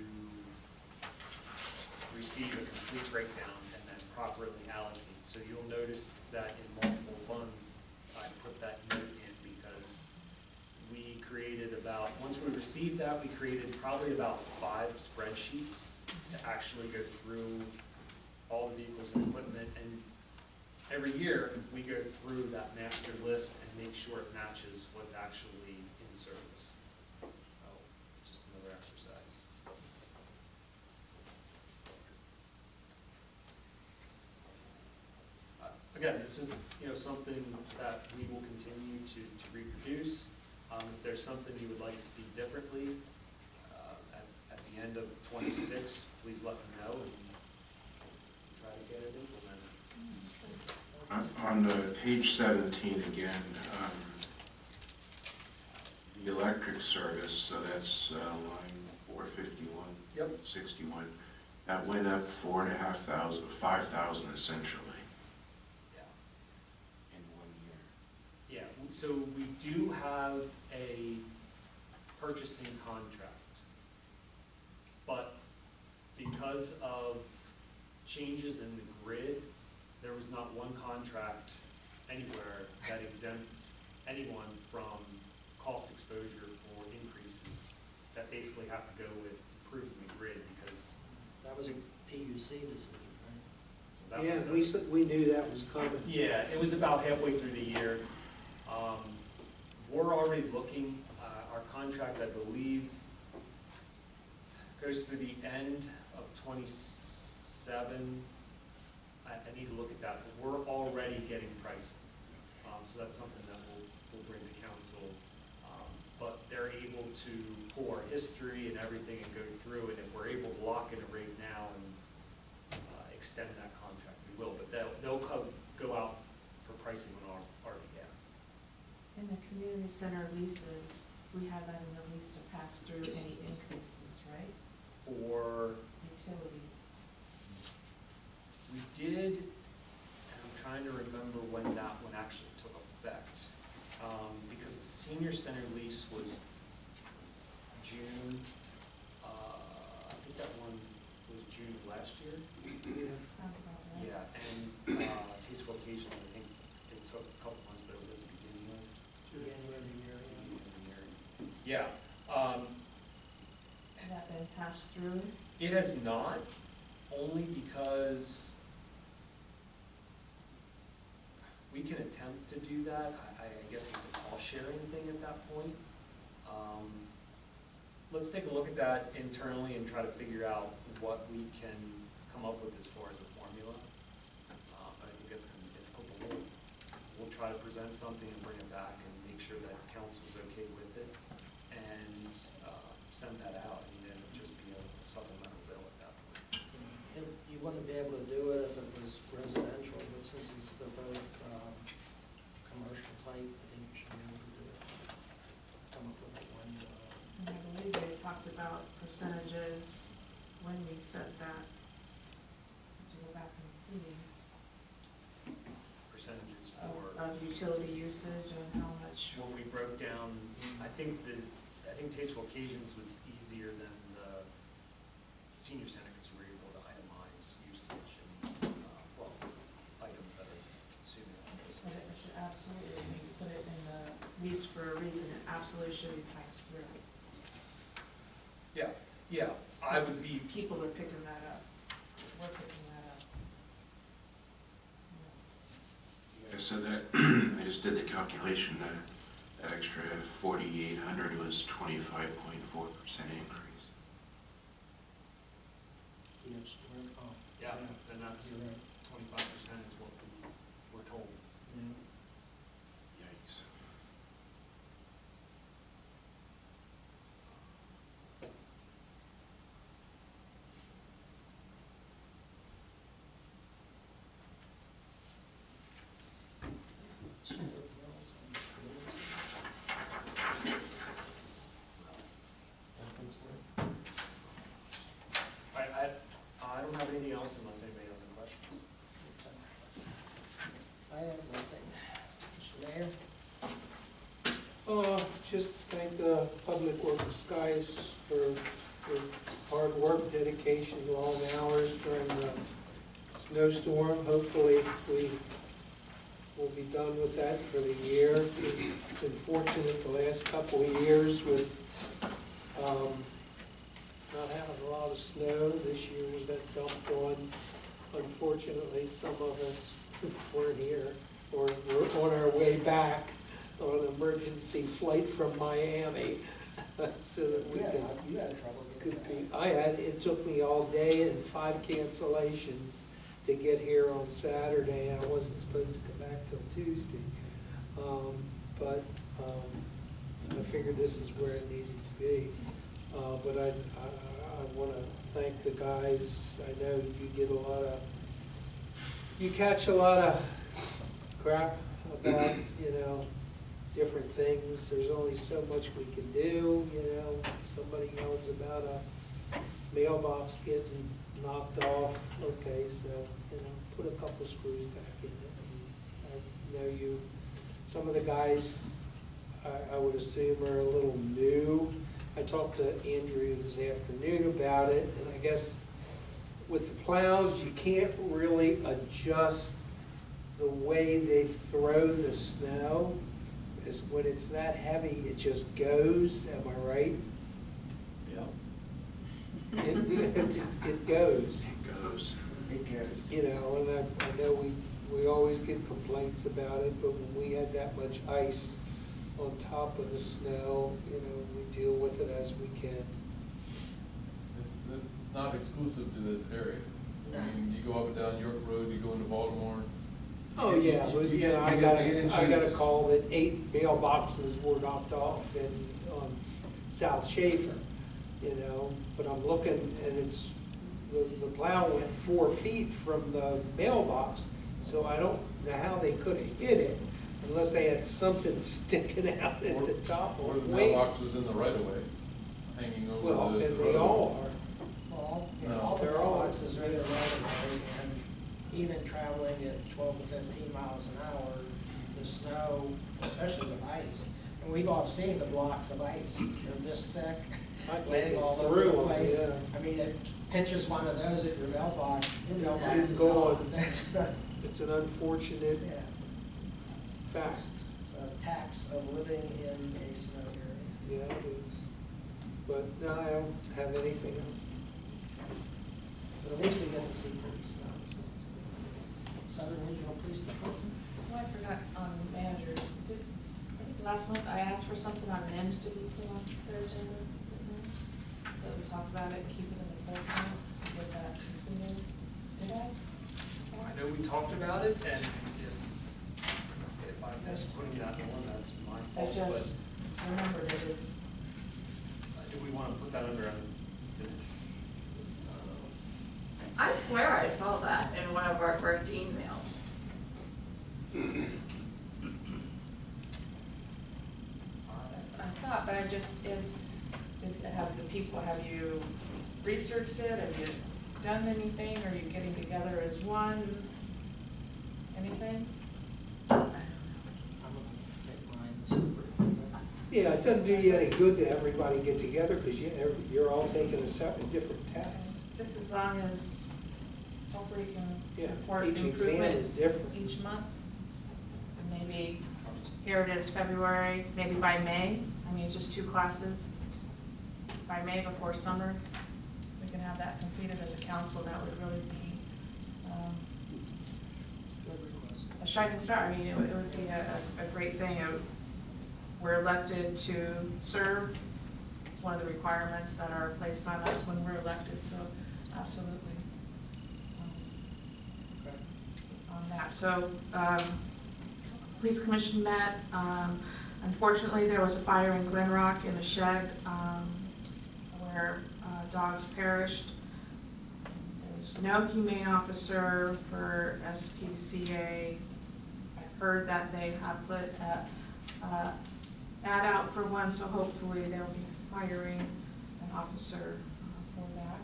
receive a complete breakdown and then properly allocate. So you'll notice that in multiple funds, I put that note in because we created about, once we received that, we created probably about 5 spreadsheets to actually go through all the vehicles and equipment, and every year we go through that master list and make sure it matches what's actually in service. Oh, just another exercise. Again, this is something that we will continue to reproduce. If there's something you would like to see differently at the end of 26, please let me know and try to get it implemented. On page 17 again, the electric service, so that's line 451, Yep. 61, that went up 4,500, 5,000 essentially Yeah. in 1 year. Yeah, so we do have a purchasing contract, but because of changes in the grid, there was not one contract anywhere that exempt anyone from cost exposure for increases that basically have to go with improving the grid because That was a PUC decision, right? that Yeah, was we knew that was coming. Yeah, it was about halfway through the year. We're already looking, our contract, I believe, goes through the end of 27. I need to look at that, but we're already getting pricing. So that's something that we'll bring to council. But they're able to pull our history and everything and go through, and if we're able to lock in a rate now and extend that contract, we will. But they'll go out for pricing on our behalf. In the community center leases, we have that in the lease to pass through any increases, right? For, Utilities. we did, and I'm trying to remember when that one actually took effect. Because the senior center lease was June, I think that one was June of last year. Sounds about right. Yeah, and Tasteful Occasions, I think it took a couple months, but it was at the beginning of January of the year, Yeah. Has that been passed through? It has not, only because we can attempt to do that. I guess it's a cost-sharing thing at that point. Let's take a look at that internally and try to figure out what we can come up with as far as a formula. But I think that's going to be difficult, but we'll try to present something and bring it back and make sure that council's okay with it and send that out. I mean, it'll just be a supplemental bill at that point. And you wouldn't be able to do it if it was residential, but since they're both commercial type, I think you should be able to do it. Come up with a formula. And I believe they talked about percentages when we set that. To go back and see. Percentages for, Of utility usage and how much. when we broke down, I think Tasteful Occasions was easier than the senior center because we were able to itemize usage and, items that are consuming all those. But it should absolutely, when you put it in the lease for a reason, it absolutely should be passed through. Yeah, I would be, People are picking that up. We're picking that up. Yeah, so that, I just did the calculation, that extra 4,800 was 25.4% increase. Yes, oh, Yeah, and that's you're right. 25% is what we're told. Yikes. I don't have anything else unless anybody has any questions. I have nothing. Mr. Mayor? Just thank the Public Works guys for their hard work, dedication, long hours during the snowstorm. Hopefully, we will be done with that for the year. We've been fortunate the last couple of years with not having a lot of snow. This year we got dumped on. Unfortunately, some of us weren't here or were on our way back on an emergency flight from Miami so that we could. You had trouble getting back. It took me all day and 5 cancellations to get here on Saturday, and I wasn't supposed to come back till Tuesday. But I figured this is where it needed to be. But I want to thank the guys. I know you catch a lot of crap about, different things. There's only so much we can do, Somebody yells about a mailbox getting knocked off. Okay, so, put a couple screws back in it. And I know some of the guys, I would assume, are a little new. I talked to Andrew this afternoon about it, and I guess with the plows, you can't really adjust the way they throw the snow. Is when it's that heavy, it just goes. Am I right? Yeah. It goes. It goes. It goes. And I know we always get complaints about it, but when we had that much ice on top of the snow, we deal with it as we can. This is not exclusive to this area. I mean, you go up and down York Road, you go into Baltimore. Oh, yeah, but, I got a call that 8 mailboxes were knocked off on South Schaefer, but I'm looking, and the plow went 4 feet from the mailbox, so I don't know how they could have hit it, unless they had something sticking out at the top. Or the mailbox was in the right of way, hanging over the road. Well, and they all are. Well, No. all the mailboxes are in the right of way, and even traveling at 12 to 15 miles an hour, the snow, especially with ice, and we've all seen the blocks of ice, they're this thick, I can't laying get all over through the them, place. yeah. I mean, it pinches one of those at your mailbox, your mailbox It's is gone. gone. That's, It's an unfortunate yeah, fact. it's a tax of living in a snow area. Yeah, it is. But no, I don't have anything else. But at least we get to see pretty snow, so it's good. Southern Regional Police Department. Oh, I forgot on manager, I think last month I asked for something on NIMS to be put on their agenda. So we talked about it, keep it in the program, get that completed. Did I? Well, I know we talked about it, and if I missed putting that on, that's my I fault, just remembered it is. but do we want to put that under unfinished? I swear I saw that in one of our first emails. I thought, but I just, have you researched it? Have you done anything? Are you getting together as one? Anything? I'm gonna take mine separate. Yeah, it doesn't do you any good to everybody get together because you're all taking a different test. Just as long as, hopefully you can Yeah, report each exam improvement is different. each month. And maybe, here it is February, maybe by May, I mean, just 2 classes. By May before summer, we can have that completed as a council. That would really be a shining star. I mean, it would be a great thing. We're elected to serve. It's one of the requirements that are placed on us when we're elected, so absolutely. on that. So, Police Commission met. Unfortunately, there was a fire in Glen Rock in a shed where dogs perished. There's no humane officer for SPCA. I've heard that they have put an ad out for one, so hopefully they'll be hiring an officer for that.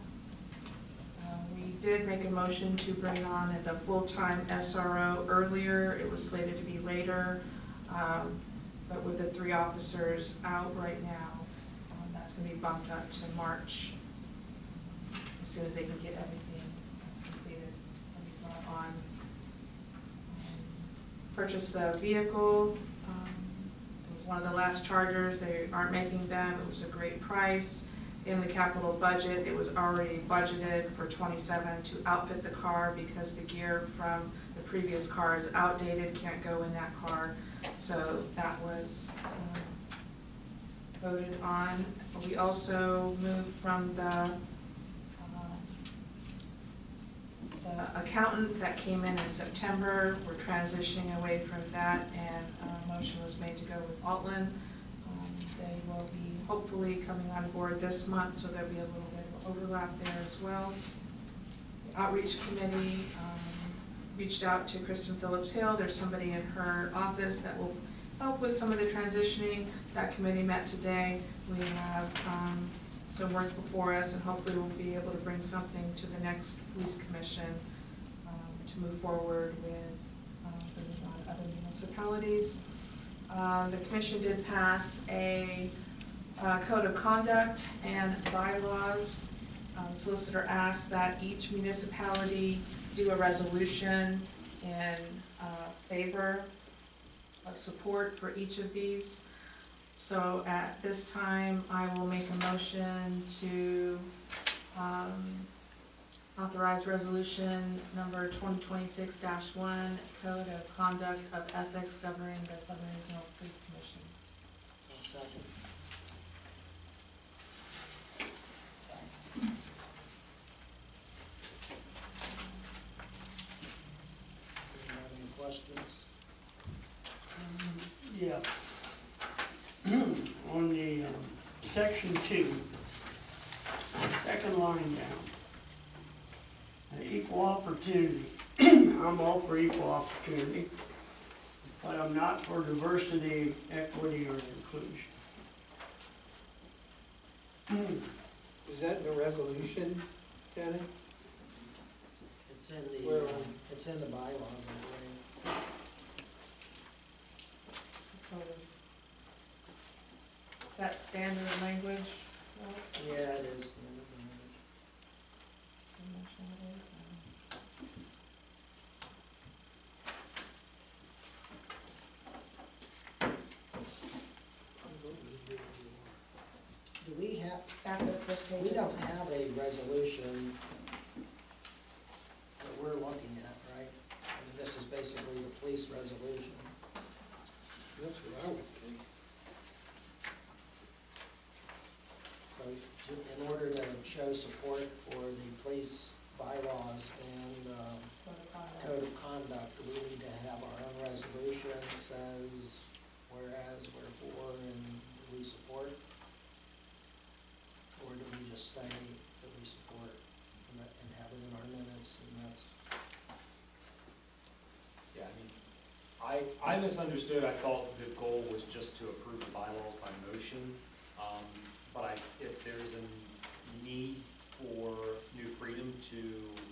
We did make a motion to bring on the full-time SRO earlier. It was slated to be later, but with the 3 officers out right now, that's going to be bumped up to March as soon as they can get everything completed and be brought on. Purchased the vehicle. It was one of the last Chargers. They aren't making them. It was a great price. In the capital budget, it was already budgeted for $27 to outfit the car because the gear from the previous car is outdated, can't go in that car. So that was voted on. We also moved from the accountant that came in September. We're transitioning away from that, and a motion was made to go with Altland. They will be hopefully coming on board this month, so there'll be a little bit of overlap there as well. The outreach committee reached out to Kristen Phillips Hill. There's somebody in her office that will help with some of the transitioning. That committee met today. We have some work before us, and hopefully we'll be able to bring something to the next police commission to move forward with bringing on other municipalities. The commission did pass a code of conduct and bylaws. The solicitor asked that each municipality do a resolution in favor of support for each of these. So at this time, I will make a motion to authorize resolution number 2026-1, Code of Conduct of Ethics governing the Southern Regional Police Commission. I'll second. Do you have any questions? Yeah. On the section 2, second line down, equal opportunity. I'm all for equal opportunity, but I'm not for diversity, equity, or inclusion. Is that in the resolution, Denny? It's in Where the, on? it's in the bylaws, I believe. It's the code. Is that standard language? Yeah, it is. Do we have, we don't have a resolution that we're looking at, right? I mean, this is basically the police resolution. That's what I would think. So in order to show support for the police bylaws and code of conduct, we need to have our own resolution that says whereas, wherefore, and we support. Or do we just say that we support and have it in our minutes, and that's? Yeah, I mean, I misunderstood. I thought the goal was just to approve the bylaws by motion. But if there's a need for New Freedom to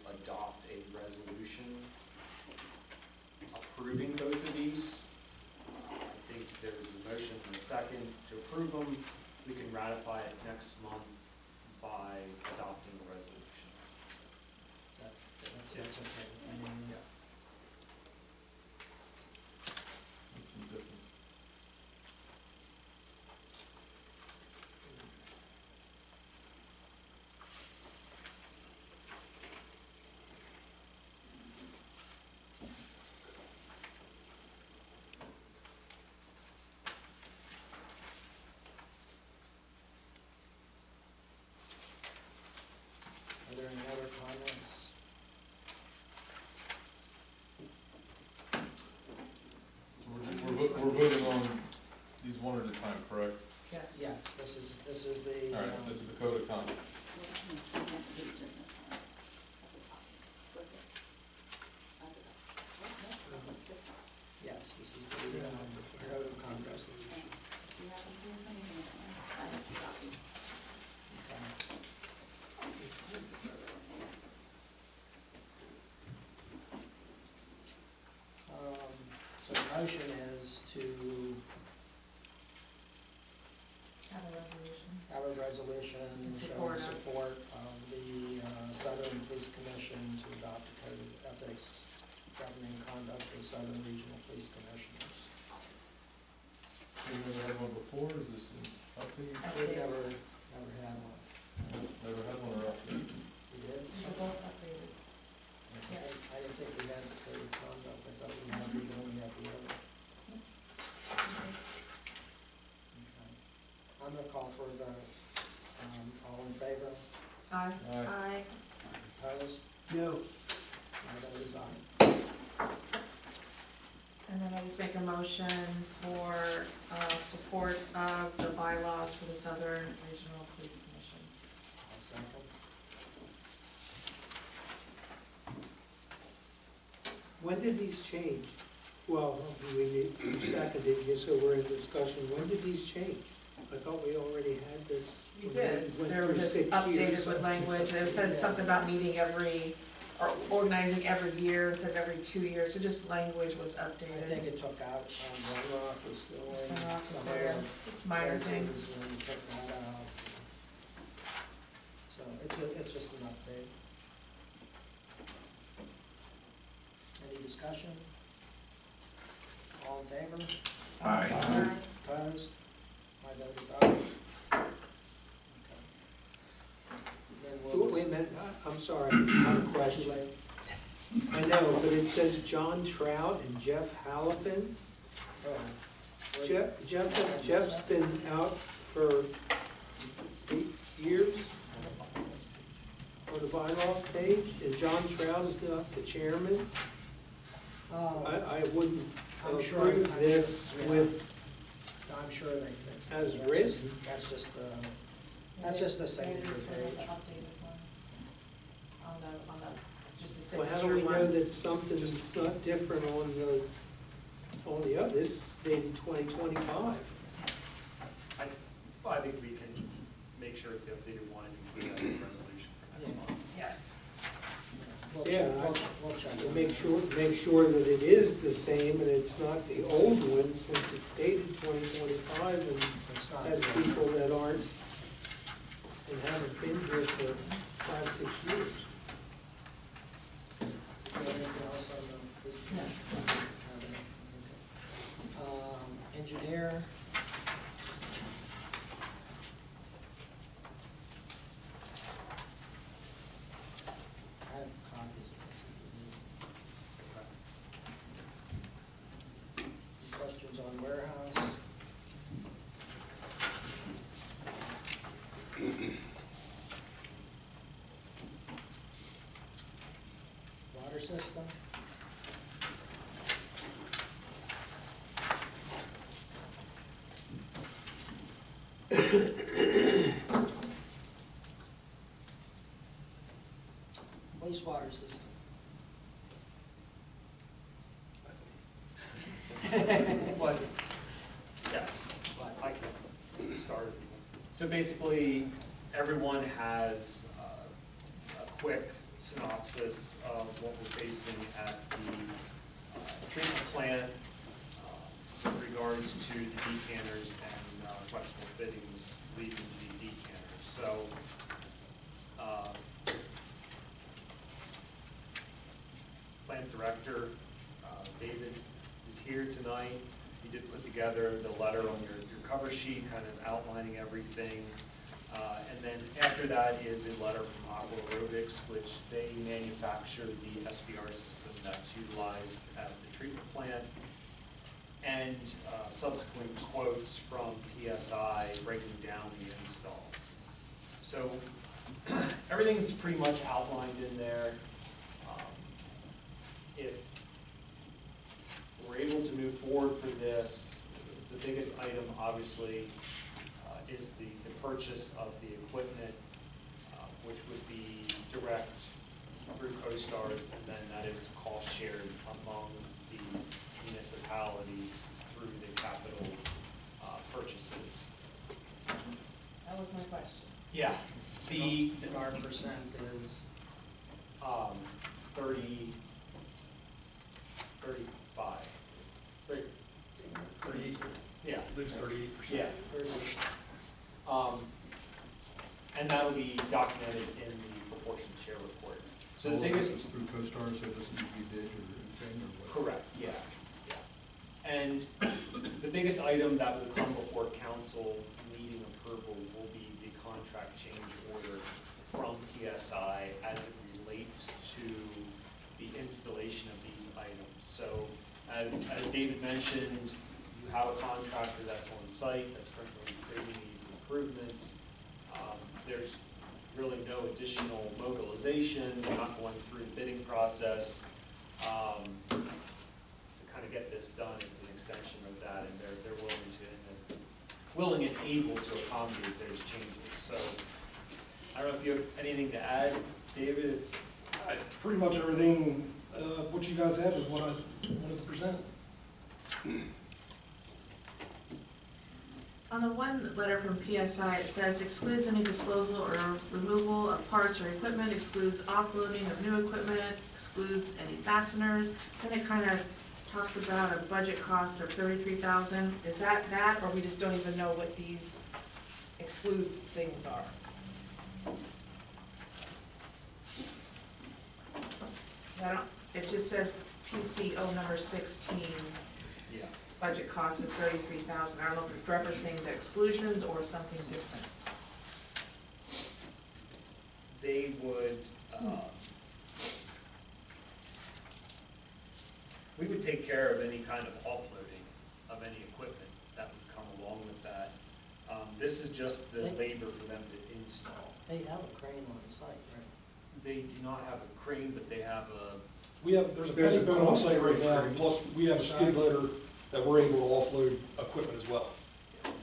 adopt a resolution approving both of these, I think there's a motion and a second to approve them. We can ratify it next month by adopting the resolution. That's okay. I mean, Yeah. That's some difference. Are there any other comments? This is the. All right, this is the code of conduct. Yes, this is the code of conduct. So the motion is to Have a resolution. have a resolution In showing support of- support of the Southern Police Commission to adopt a code of ethics governing conduct of Southern Regional Police Commissioners. We never had one before, is this an update? We've never had one. Never had one or update? We did? These are both updated. Okay. Yes. I didn't think we had the code of conduct, I thought we only had the other. Okay. I'm gonna call for the, all in favor? Aye. Aye. Opposed? No. My vote is aye. And then I just make a motion for support of the bylaws for the Southern Regional Police Commission. I'll second. When did these change? Well, you seconded, so we're in discussion. When did these change? I thought we already had this. You when did, we went they were through just 6 updated years. with language, they said something about meeting every, or organizing every year, instead of every 2 years, so just language was I think updated. it took out, One Rock was still in. One Rock was some there, other just minor places, things. And took that out. So it's just an update. Any discussion? All in favor? Aye. Opposed? My vote is aye. Okay. Then we'll Wait a minute, I'm sorry, I have a question. I know, but it says John Trout and Jeff Halpin. Oh. Jeff's been out for 8 years on the bylaws page, and John Trout is not the chairman. I wouldn't I'm sure- approve I'm this sure, yeah. with, I'm sure they fixed it. As That's risk? That's just the Maybe signature this was page. the updated one. On the, it's just a well, how do signature we know one. that something's not different on the other? This is dated 2025. I think we can make sure it's the updated one and include that in the resolution for next month. Yes. We'll Yeah, check- we'll check To on make sure that it is the same and it's not the old one, since it's dated 2025 and It's not. has people that aren't and haven't been here for 5, 6 years. Anything else on this? Okay. Engineer. I have copies of this if you need. Any questions on warehouse? Water system? Wastewater system. But, yes, I can start. So basically, everyone has a quick synopsis of what we're facing at the treatment plant in regards to the decanters and flexible fittings leaving the decanters. So, plant director, David, is here tonight. He did put together the letter on your cover sheet, kind of outlining everything. And then after that is a letter from Aqua Aerobics, which they manufacture the SBR system that's utilized at the treatment plant. And subsequent quotes from PSI breaking down the install. So everything's pretty much outlined in there. If we're able to move forward for this, the biggest item obviously is the purchase of the equipment, which would be direct through CoStarz, and then that is cost shared among the municipalities through the capital purchases. That was my question. Yeah, the, And our percent is, 30, 35. 38, Yeah. lose 38%. Yeah. And that'll be documented in the proportion share report. So the biggest. It's through CoStar, so it doesn't need to be bid or anything, or what? Correct, yeah, yeah. And the biggest item that will come before council needing approval will be the contract change order from PSI as it relates to the installation of these items. So as David mentioned, you have a contractor that's on site that's currently creating these improvements. There's really no additional mobilization. We're not going through the bidding process. To kind of get this done, it's an extension of that, and they're willing and able to accommodate those changes. So I don't know if you have anything to add, David? Pretty much everything, what you guys have is what I wanted to present. On the one letter from PSI, it says excludes any disposal or removal of parts or equipment, excludes offloading of new equipment, excludes any fasteners. Then it kind of talks about a budget cost of $33,000. Is that, or we just don't even know what these excludes things are? I don't, it just says PCO number 16. Yeah. Budget cost of $33,000. I don't know if it's referencing the exclusions or something different. They would, we would take care of any kind of offloading of any equipment that would come along with that. This is just the labor for them to install. they have a crane on site, right? They do not have a crane, but they have a, There's a penny boat on site right now, plus we have a skid loader that we're able to offload equipment as well.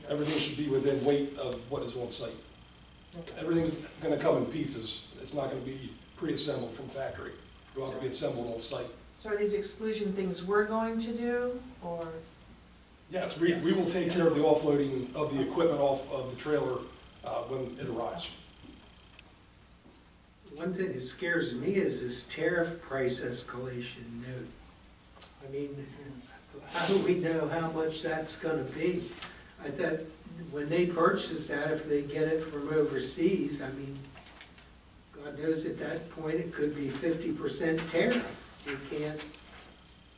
Everything should be within weight of what is on site. Everything's gonna come in pieces. It's not gonna be pre-assembled from factory. It'll have to be assembled on site. So are these exclusion things we're going to do, or? Yes, we will take care of the offloading of the equipment off of the trailer when it arrives. One thing that scares me is this tariff price escalation note. I mean, how do we know how much that's gonna be? I thought when they purchase that, if they get it from overseas, I mean, God knows at that point it could be 50% tariff. You can't,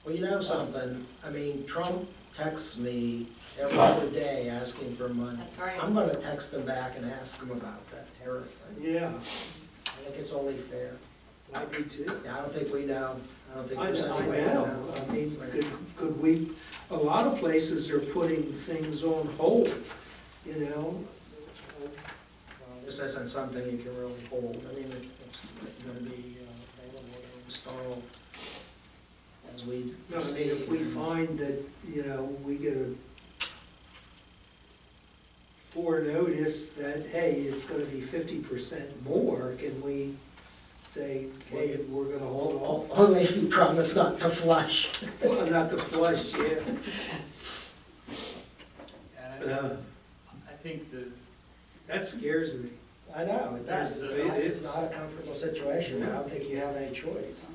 Well, you know something, I mean, Trump texts me every other day asking for money. That's right. I'm gonna text him back and ask him about that tariff thing. yeah, I think it's only fair. I do too. Yeah, I don't think we know. I don't think I there's any way to know, know. I mean, could we, a lot of places are putting things on hold, you know? Well, this isn't something you can really hold. I mean, it's gonna be available to install as we No, I mean, see. if we find that, you know, we get a forenotice that, hey, it's gonna be 50% more, can we say, hey, we're gonna hold off? Only if you promise not to flush. Well, not to flush, yeah. and I think the, That scares me. I know, it does. There's It's not a comfortable situation. I don't think you have any choice.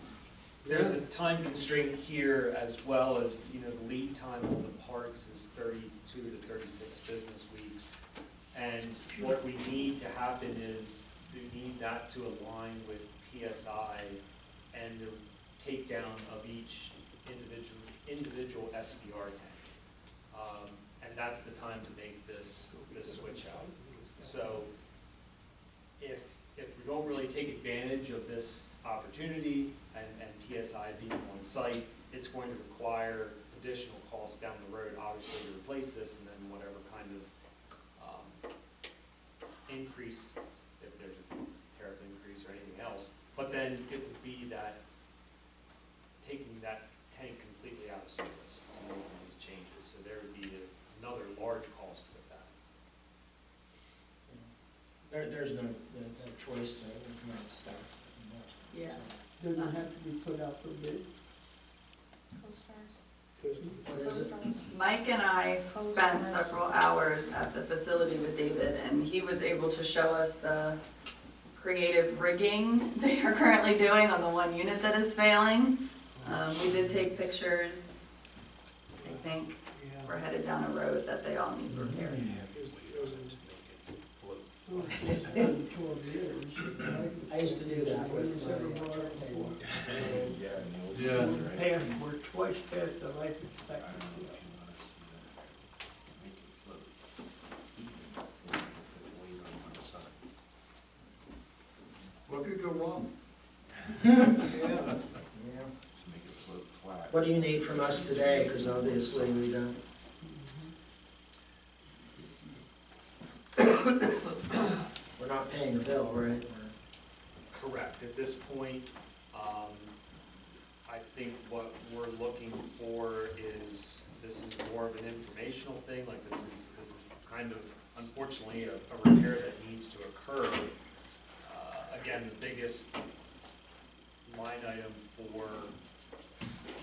there's a time constraint here as well as, you know, the lead time on the parts is 32 to 36 business weeks. And what we need to happen is we need that to align with PSI and the takedown of each individual SBR tank. And that's the time to make this switch out. So if we don't really take advantage of this opportunity and PSI being on site, it's going to require additional costs down the road, obviously, to replace this, and then whatever kind of increase, if there's a tariff increase or anything else. But then it would be that taking that tank completely out of service and making these changes. So there would be another large cost with that. There's no choice to implement stuff. Yeah. Doesn't have to be put out for bid. Co-stars. What is it? Co-stars. Mike and I spent several hours at the facility with David, and he was able to show us the creative rigging they are currently doing on the one unit that is failing. We did take pictures. I think we're headed down a road that they all need repaired. I used to do that with my table. Yeah. Past, we're twice past the life expectancy. What could go wrong? Yeah. What do you need from us today? Because obviously we don't. We're not paying a bill, right? Correct. At this point, I think what we're looking for is, this is more of an informational thing, like this is kind of, unfortunately, a repair that needs to occur. Again, the biggest line item for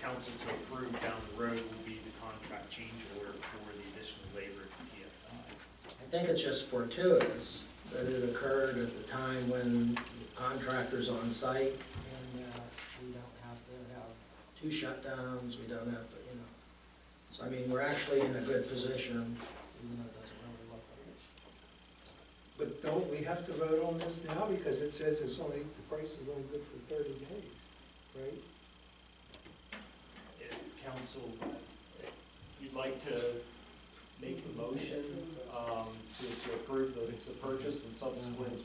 council to approve down the road will be the contract change order for the additional labor to PSI. I think it's just fortuitous that it occurred at the time when the contractor's on site and we don't have to have 2 shutdowns, we don't have to, you know. So, I mean, we're actually in a good position, even though it doesn't really look like it. But don't we have to vote on this now, because it says it's only, the price is only good for 30 days, right? If council, if you'd like to make the motion to approve the purchase and subsequent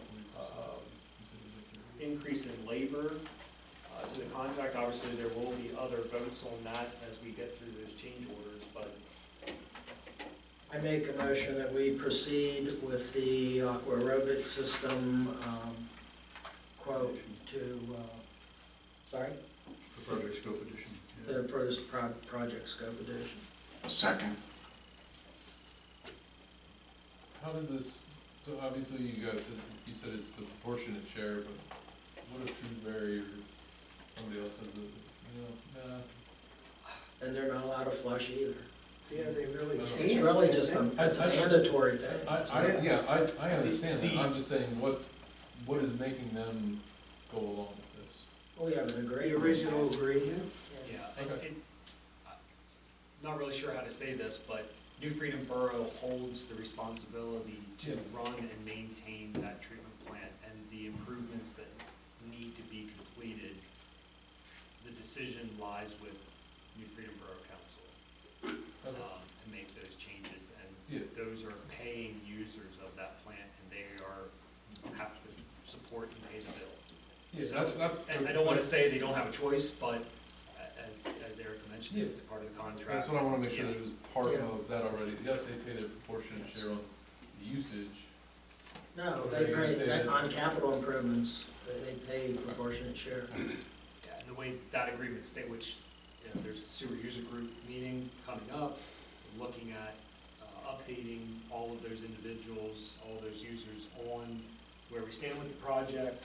increase in labor to the contract, obviously there will be other votes on that as we get through those change orders, but I make a motion that we proceed with the aqua aerobic system quote to, sorry? The project scope edition. For this project scope edition. Second. How does this, so obviously you guys said, you said it's the proportionate share, but what if Shrewsbury or somebody else says that, you know, nah? And they're not allowed to flush either. Yeah, they really can't. It's really just a, it's a mandatory thing. I understand that, I'm just saying, what is making them go along with this? We have an agreement. The original agreement? yeah. Not really sure how to say this, but New Freedom Borough holds the responsibility to run and maintain that treatment plant, and the improvements that need to be completed, the decision lies with New Freedom Borough Council to make those changes, and those are paying users of that plant, and they have to support and pay the bill. Yeah, So, and I don't want to say they don't have a choice, but as Erica mentioned, it's part of the contract. That's what I wanna make sure Yeah. that it was part of that already. Yes, they pay their proportionate share on the usage. No, they pay, that on capital improvements, they pay proportionate share. Yeah, and the way that agreement state, which, you know, there's a sewer user group meeting coming up, looking at updating all of those individuals, all those users on where we stand with the project,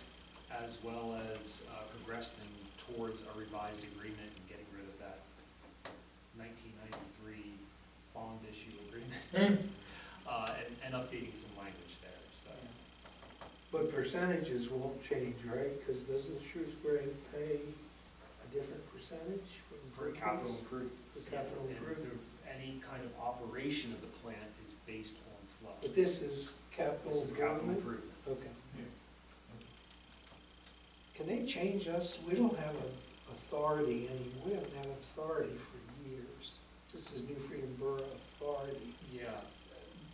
as well as progressing towards a revised agreement and getting rid of that 1993 bond issue agreement, and updating some language there, so. But percentages won't change, right? Because doesn't Shrewsbury pay a different percentage For capital improvements. For capital And improvement. any kind of operation of the plant is based on flow. But this is capital This is capital improvement? improvement. Okay. Can they change us? We don't have an authority anymore. We haven't had authority for years. This is New Freedom Borough Authority. Yeah,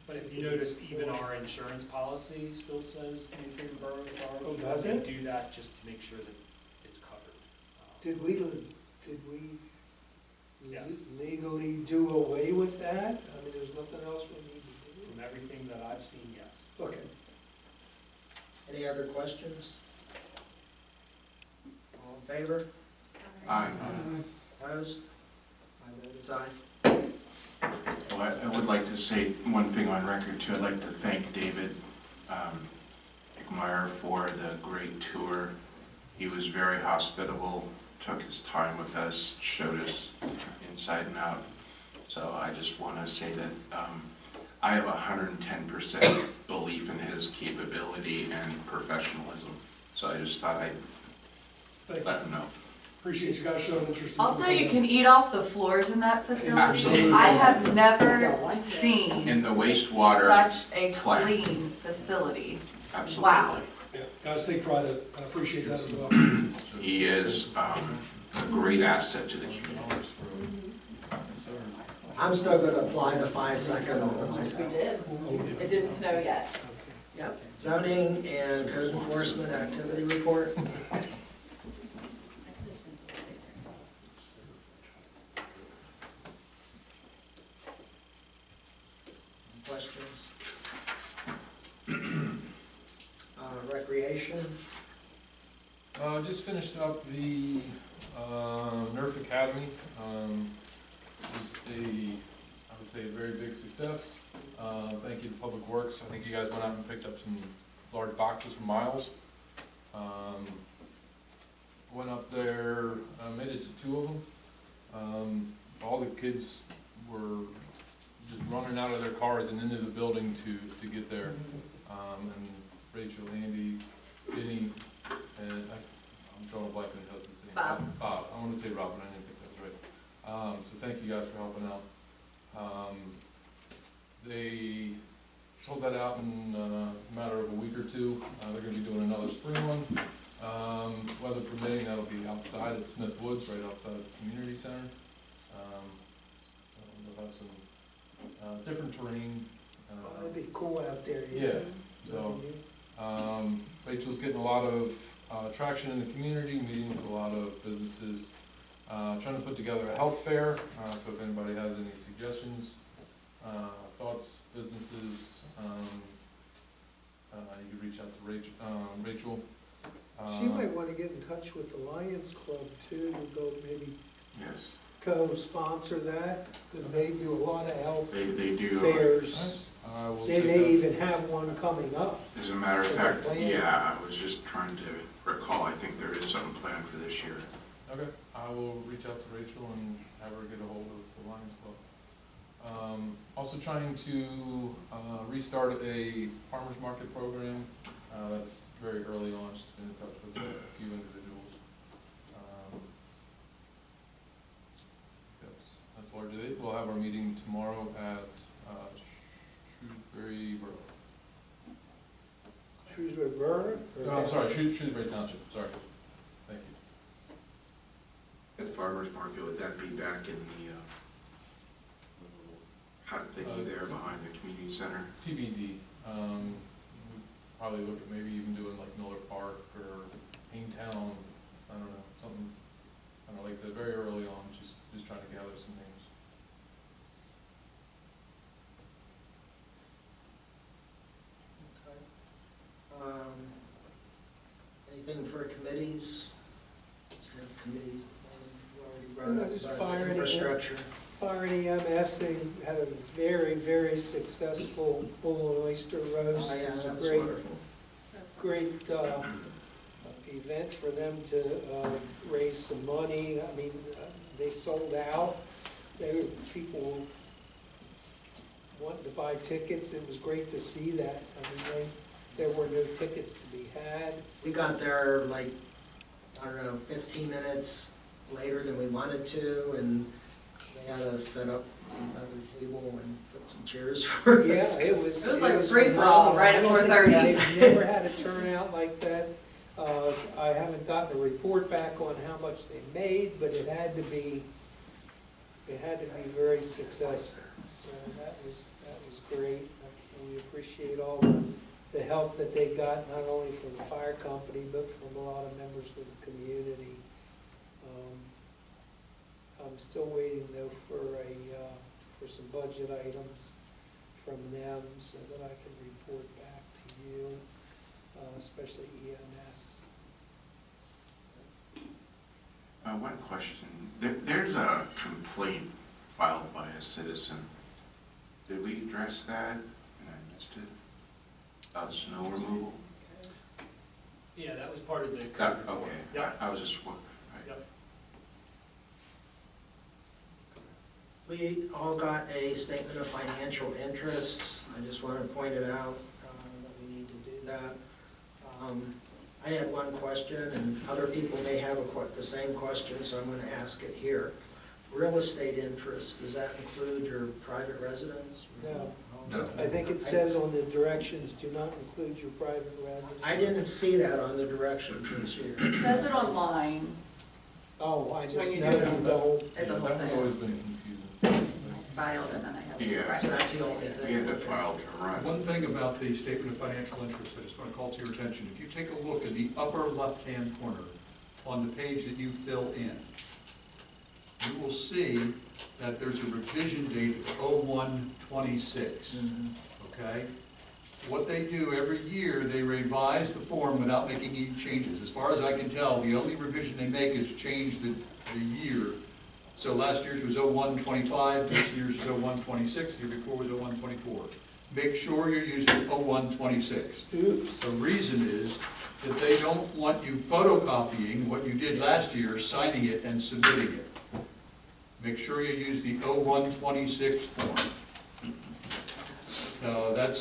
but if you notice, even our insurance policy still says New Freedom Borough Authority. Oh, does it? They do that just to make sure that it's covered. Did we Yes. legally do away with that? I mean, there's nothing else we need to do? From everything that I've seen, yes. Okay. Any other questions? All in favor? Aye. Opposed? My vote is aye. Well, I would like to say one thing on record too. I'd like to thank David Meyer for the great tour. He was very hospitable, took his time with us, showed us inside and out. So I just want to say that I have 110% belief in his capability and professionalism. So I just thought I'd let him know. Appreciate you guys showing interest. Also, you can eat off the floors in that facility. Absolutely. I have never seen In the wastewater such a plant. clean facility. Absolutely. Wow. Yeah, guys take pride in it. I appreciate that as well. He is a great asset to the community. I'm still gonna apply the 5-second rule We myself. did. It didn't snow yet. Yep. Zoning and code enforcement activity report. Questions? Recreation. Just finished up the Nerf Academy. It was I would say, a very big success. Thank you to Public Works. I think you guys went out and picked up some large boxes from Miles. Went up there, made it to 2 of them. All the kids were just running out of their cars and into the building to get there. And Rachel, Andy, Jenny, and I'm drawing a blank on the husband's name. Bob. I want to say Rob, but I didn't think that was right. So thank you guys for helping out. They sold that out in a matter of a week or 2. They're going to be doing another spring one. Weather permitting, that'll be outside at Smith Woods, right outside the community center. They'll have some different terrain. That'd be cool out there. Yeah. So Rachel's getting a lot of traction in the community, meeting with a lot of businesses, trying to put together a health fair. So if anybody has any suggestions, thoughts, businesses, you can reach out to Rachel. She might want to get in touch with the Lions Club too, to go maybe Yes. co-sponsor that, because they do a lot of health They do. fairs. They may even have one coming up. As a matter of Is fact, there a plan? yeah, I was just trying to recall, I think there is something planned for this year. Okay, I will reach out to Rachel and have her get a hold of the Lions Club. Also trying to restart a farmer's market program. That's very early on. She's been in touch with a few individuals. That's largely it. We'll have our meeting tomorrow at Shrewsbury Borough. Shrewsbury Borough? No, I'm sorry, Shrewsbury Township, sorry. Thank you. At farmer's market, would that be back in the little hut thingy there behind the community center? TBD. We'd probably look at maybe even doing like Miller Park or Hangtown, I don't know, something, I don't know, like I said, very early on, just trying to gather some names. Anything for committees? Committees, you already No, brought up just about fire and infrastructure. Fire and EMS, they had a very, very successful bull and oyster roast. Oh, yeah, It was a that was great, wonderful. great event for them to raise some money. I mean, they sold out. People wanted to buy tickets. It was great to see that. I mean, there were no tickets to be had. We got there like, I don't know, 15 minutes later than we wanted to, and they had us set up another table and put some chairs for us. Yeah, it was. It was like free for all, right at 4:30. I've never had a turnout like that. I haven't gotten a report back on how much they made, but it had to be very successful. So that was great. We appreciate all the help that they got, not only from the fire company, but from a lot of members of the community. I'm still waiting though for some budget items from them so that I can report back to you, especially EMS. One question. There's a complaint filed by a citizen. Did we address that? And I missed it. About snow removal? part of the code That, report. okay, Yep, I was just wondering. Right. yep. We all got a statement of financial interests. I just want to point it out that we need to do that. I had one question, and other people may have the same question, so I'm going to ask it here. Real estate interests, does that include your private residence? No. No. I think it says on the directions, do not include your private residence. I didn't see that on the directions this year. It says it online, Oh, I just When you do noted it. the whole, it's a Yeah, whole that one's always thing, been confusing. filed, and then I have. Yeah. So that's the only We thing. had to file to run. One thing about the statement of financial interest, I just want to call to your attention. If you take a look in the upper left-hand corner on the page that you fill in, you will see that there's a revision date of 01/26, okay? What they do every year, they revise the form without making any changes. As far as I can tell, the only revision they make is change the year. So last year's was 01/25, this year's is 01/26, the year before was 01/24. Make sure you're using 01/26. oops. The reason is that they don't want you photocopying what you did last year, signing it and submitting it. Make sure you use the 01/26 form. So that's,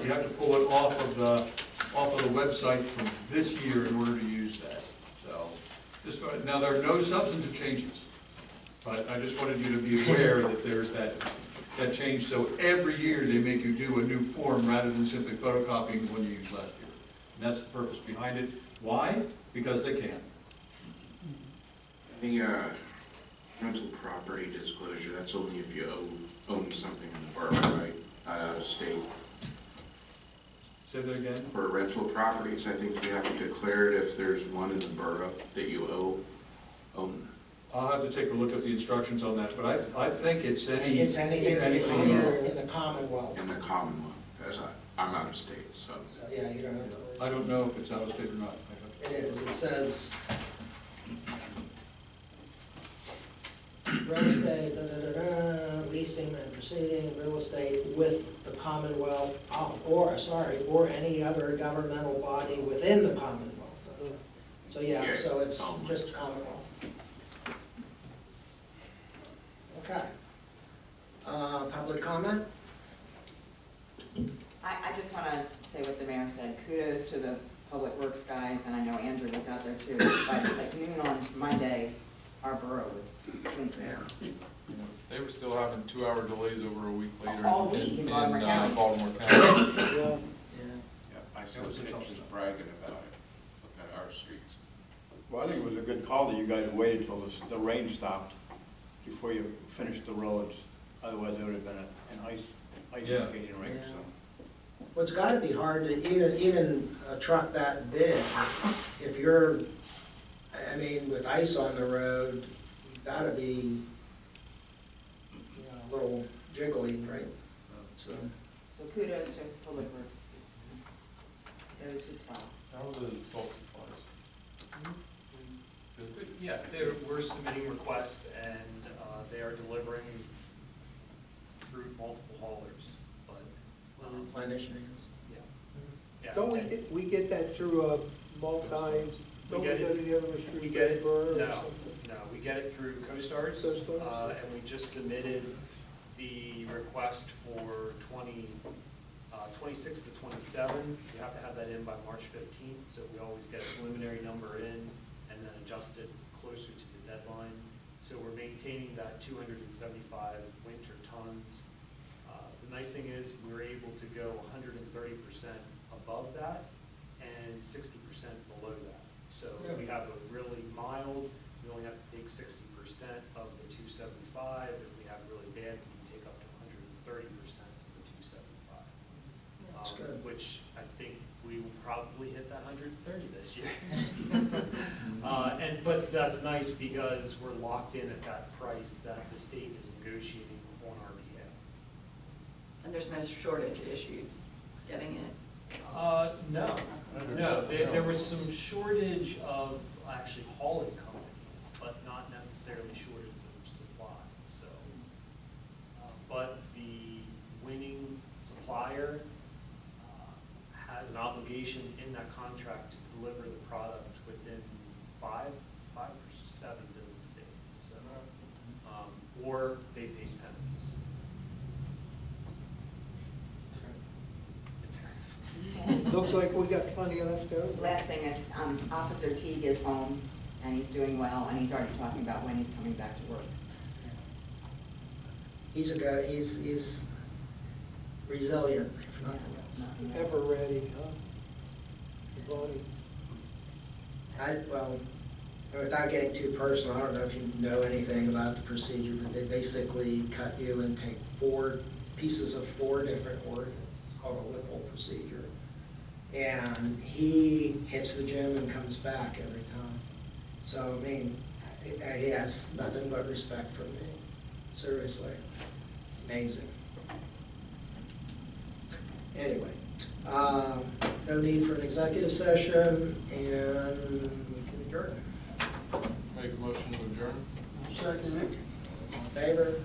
you have to pull it off of the website from this year in order to use that. So, now there are no substantive changes, but I just wanted you to be aware that there's that change. So every year they make you do a new form rather than simply photocopying the one you used last year. And that's the purpose behind it. Why? Because they can. The rental property disclosure, that's only if you own something in the borough, right? Not out of state. Say that again? For rental properties, I think you have to declare it if there's one in the borough that you own. I'll have to take a look at the instructions on that, but I think it's any. It's anything in the Commonwealth. In the Commonwealth, as I'm out of state, so. So, yeah, you don't have to worry. I don't know if it's out of state or not. It is, it says, real estate, leasing and proceeding, real estate with the Commonwealth, or any other governmental body within the Commonwealth. So, yeah, so it's just Commonwealth. Okay. Public comment? I just want to say what the mayor said. Kudos to the Public Works guys, and I know Andrew was out there too. By like noon on Monday, our borough was clean. Yeah. They were still having 2-hour delays over a week later. All week in Baltimore County. Baltimore County. Yeah. I saw pictures bragging about it, looking at our streets. Well, I think it was a good call that you guys waited till the rain stopped before you finished the roads. Otherwise, there would have been an ice Yeah. skating rink, so. Well, it's gotta be hard to even a truck that big, if you're, I mean, with ice on the road, you've gotta be, a little jiggly, right? So, So kudos to Public Works. Those who plow. How were the salt supplies? But yeah, we're submitting requests and they are delivering through multiple haulers, but, replenishing. yeah. Yeah, Don't and we get that through a multi, don't we get go it- to the other we restricted get it, borough or no, something? no, we get it through CoStarz. CoStarz? And we just submitted the request for 26 to 27. We have to have that in by March 15th, so we always get a preliminary number in and then adjust it closer to the deadline. So we're maintaining that 275 winter tons. The nice thing is we're able to go 130% above that and 60% below that. So if we have a really mild, we only have to take 60% of the 275. If we have really bad, we can take up to 130% of the 275. That's good. Which I think we will probably hit that 130 this year. But that's nice because we're locked in at that price that the state is negotiating on our behalf. And there's no shortage issues getting it. No, there was some shortage of actually hauling companies, but not necessarily shortage of supply, so. But the winning supplier has an obligation in in that contract to deliver the product within 5 or 7 business days. So, or they face penalties. Looks like we got plenty left over. Last thing is, Officer Teague is home, and he's doing well, and he's already talking about when he's coming back to work. He's a guy, he's resilient, if nothing else. Ever ready, huh? The body. Well, without getting too personal, I don't know if you know anything about the procedure, but they basically cut you and take 4 pieces of 4 different organs. It's called a Whipple procedure. And he hits the gym and comes back every time. So, I mean, he has nothing but respect for me. Seriously. Amazing. Anyway, no need for an executive session, and we can adjourn. Make a motion to adjourn? Second. All in favor?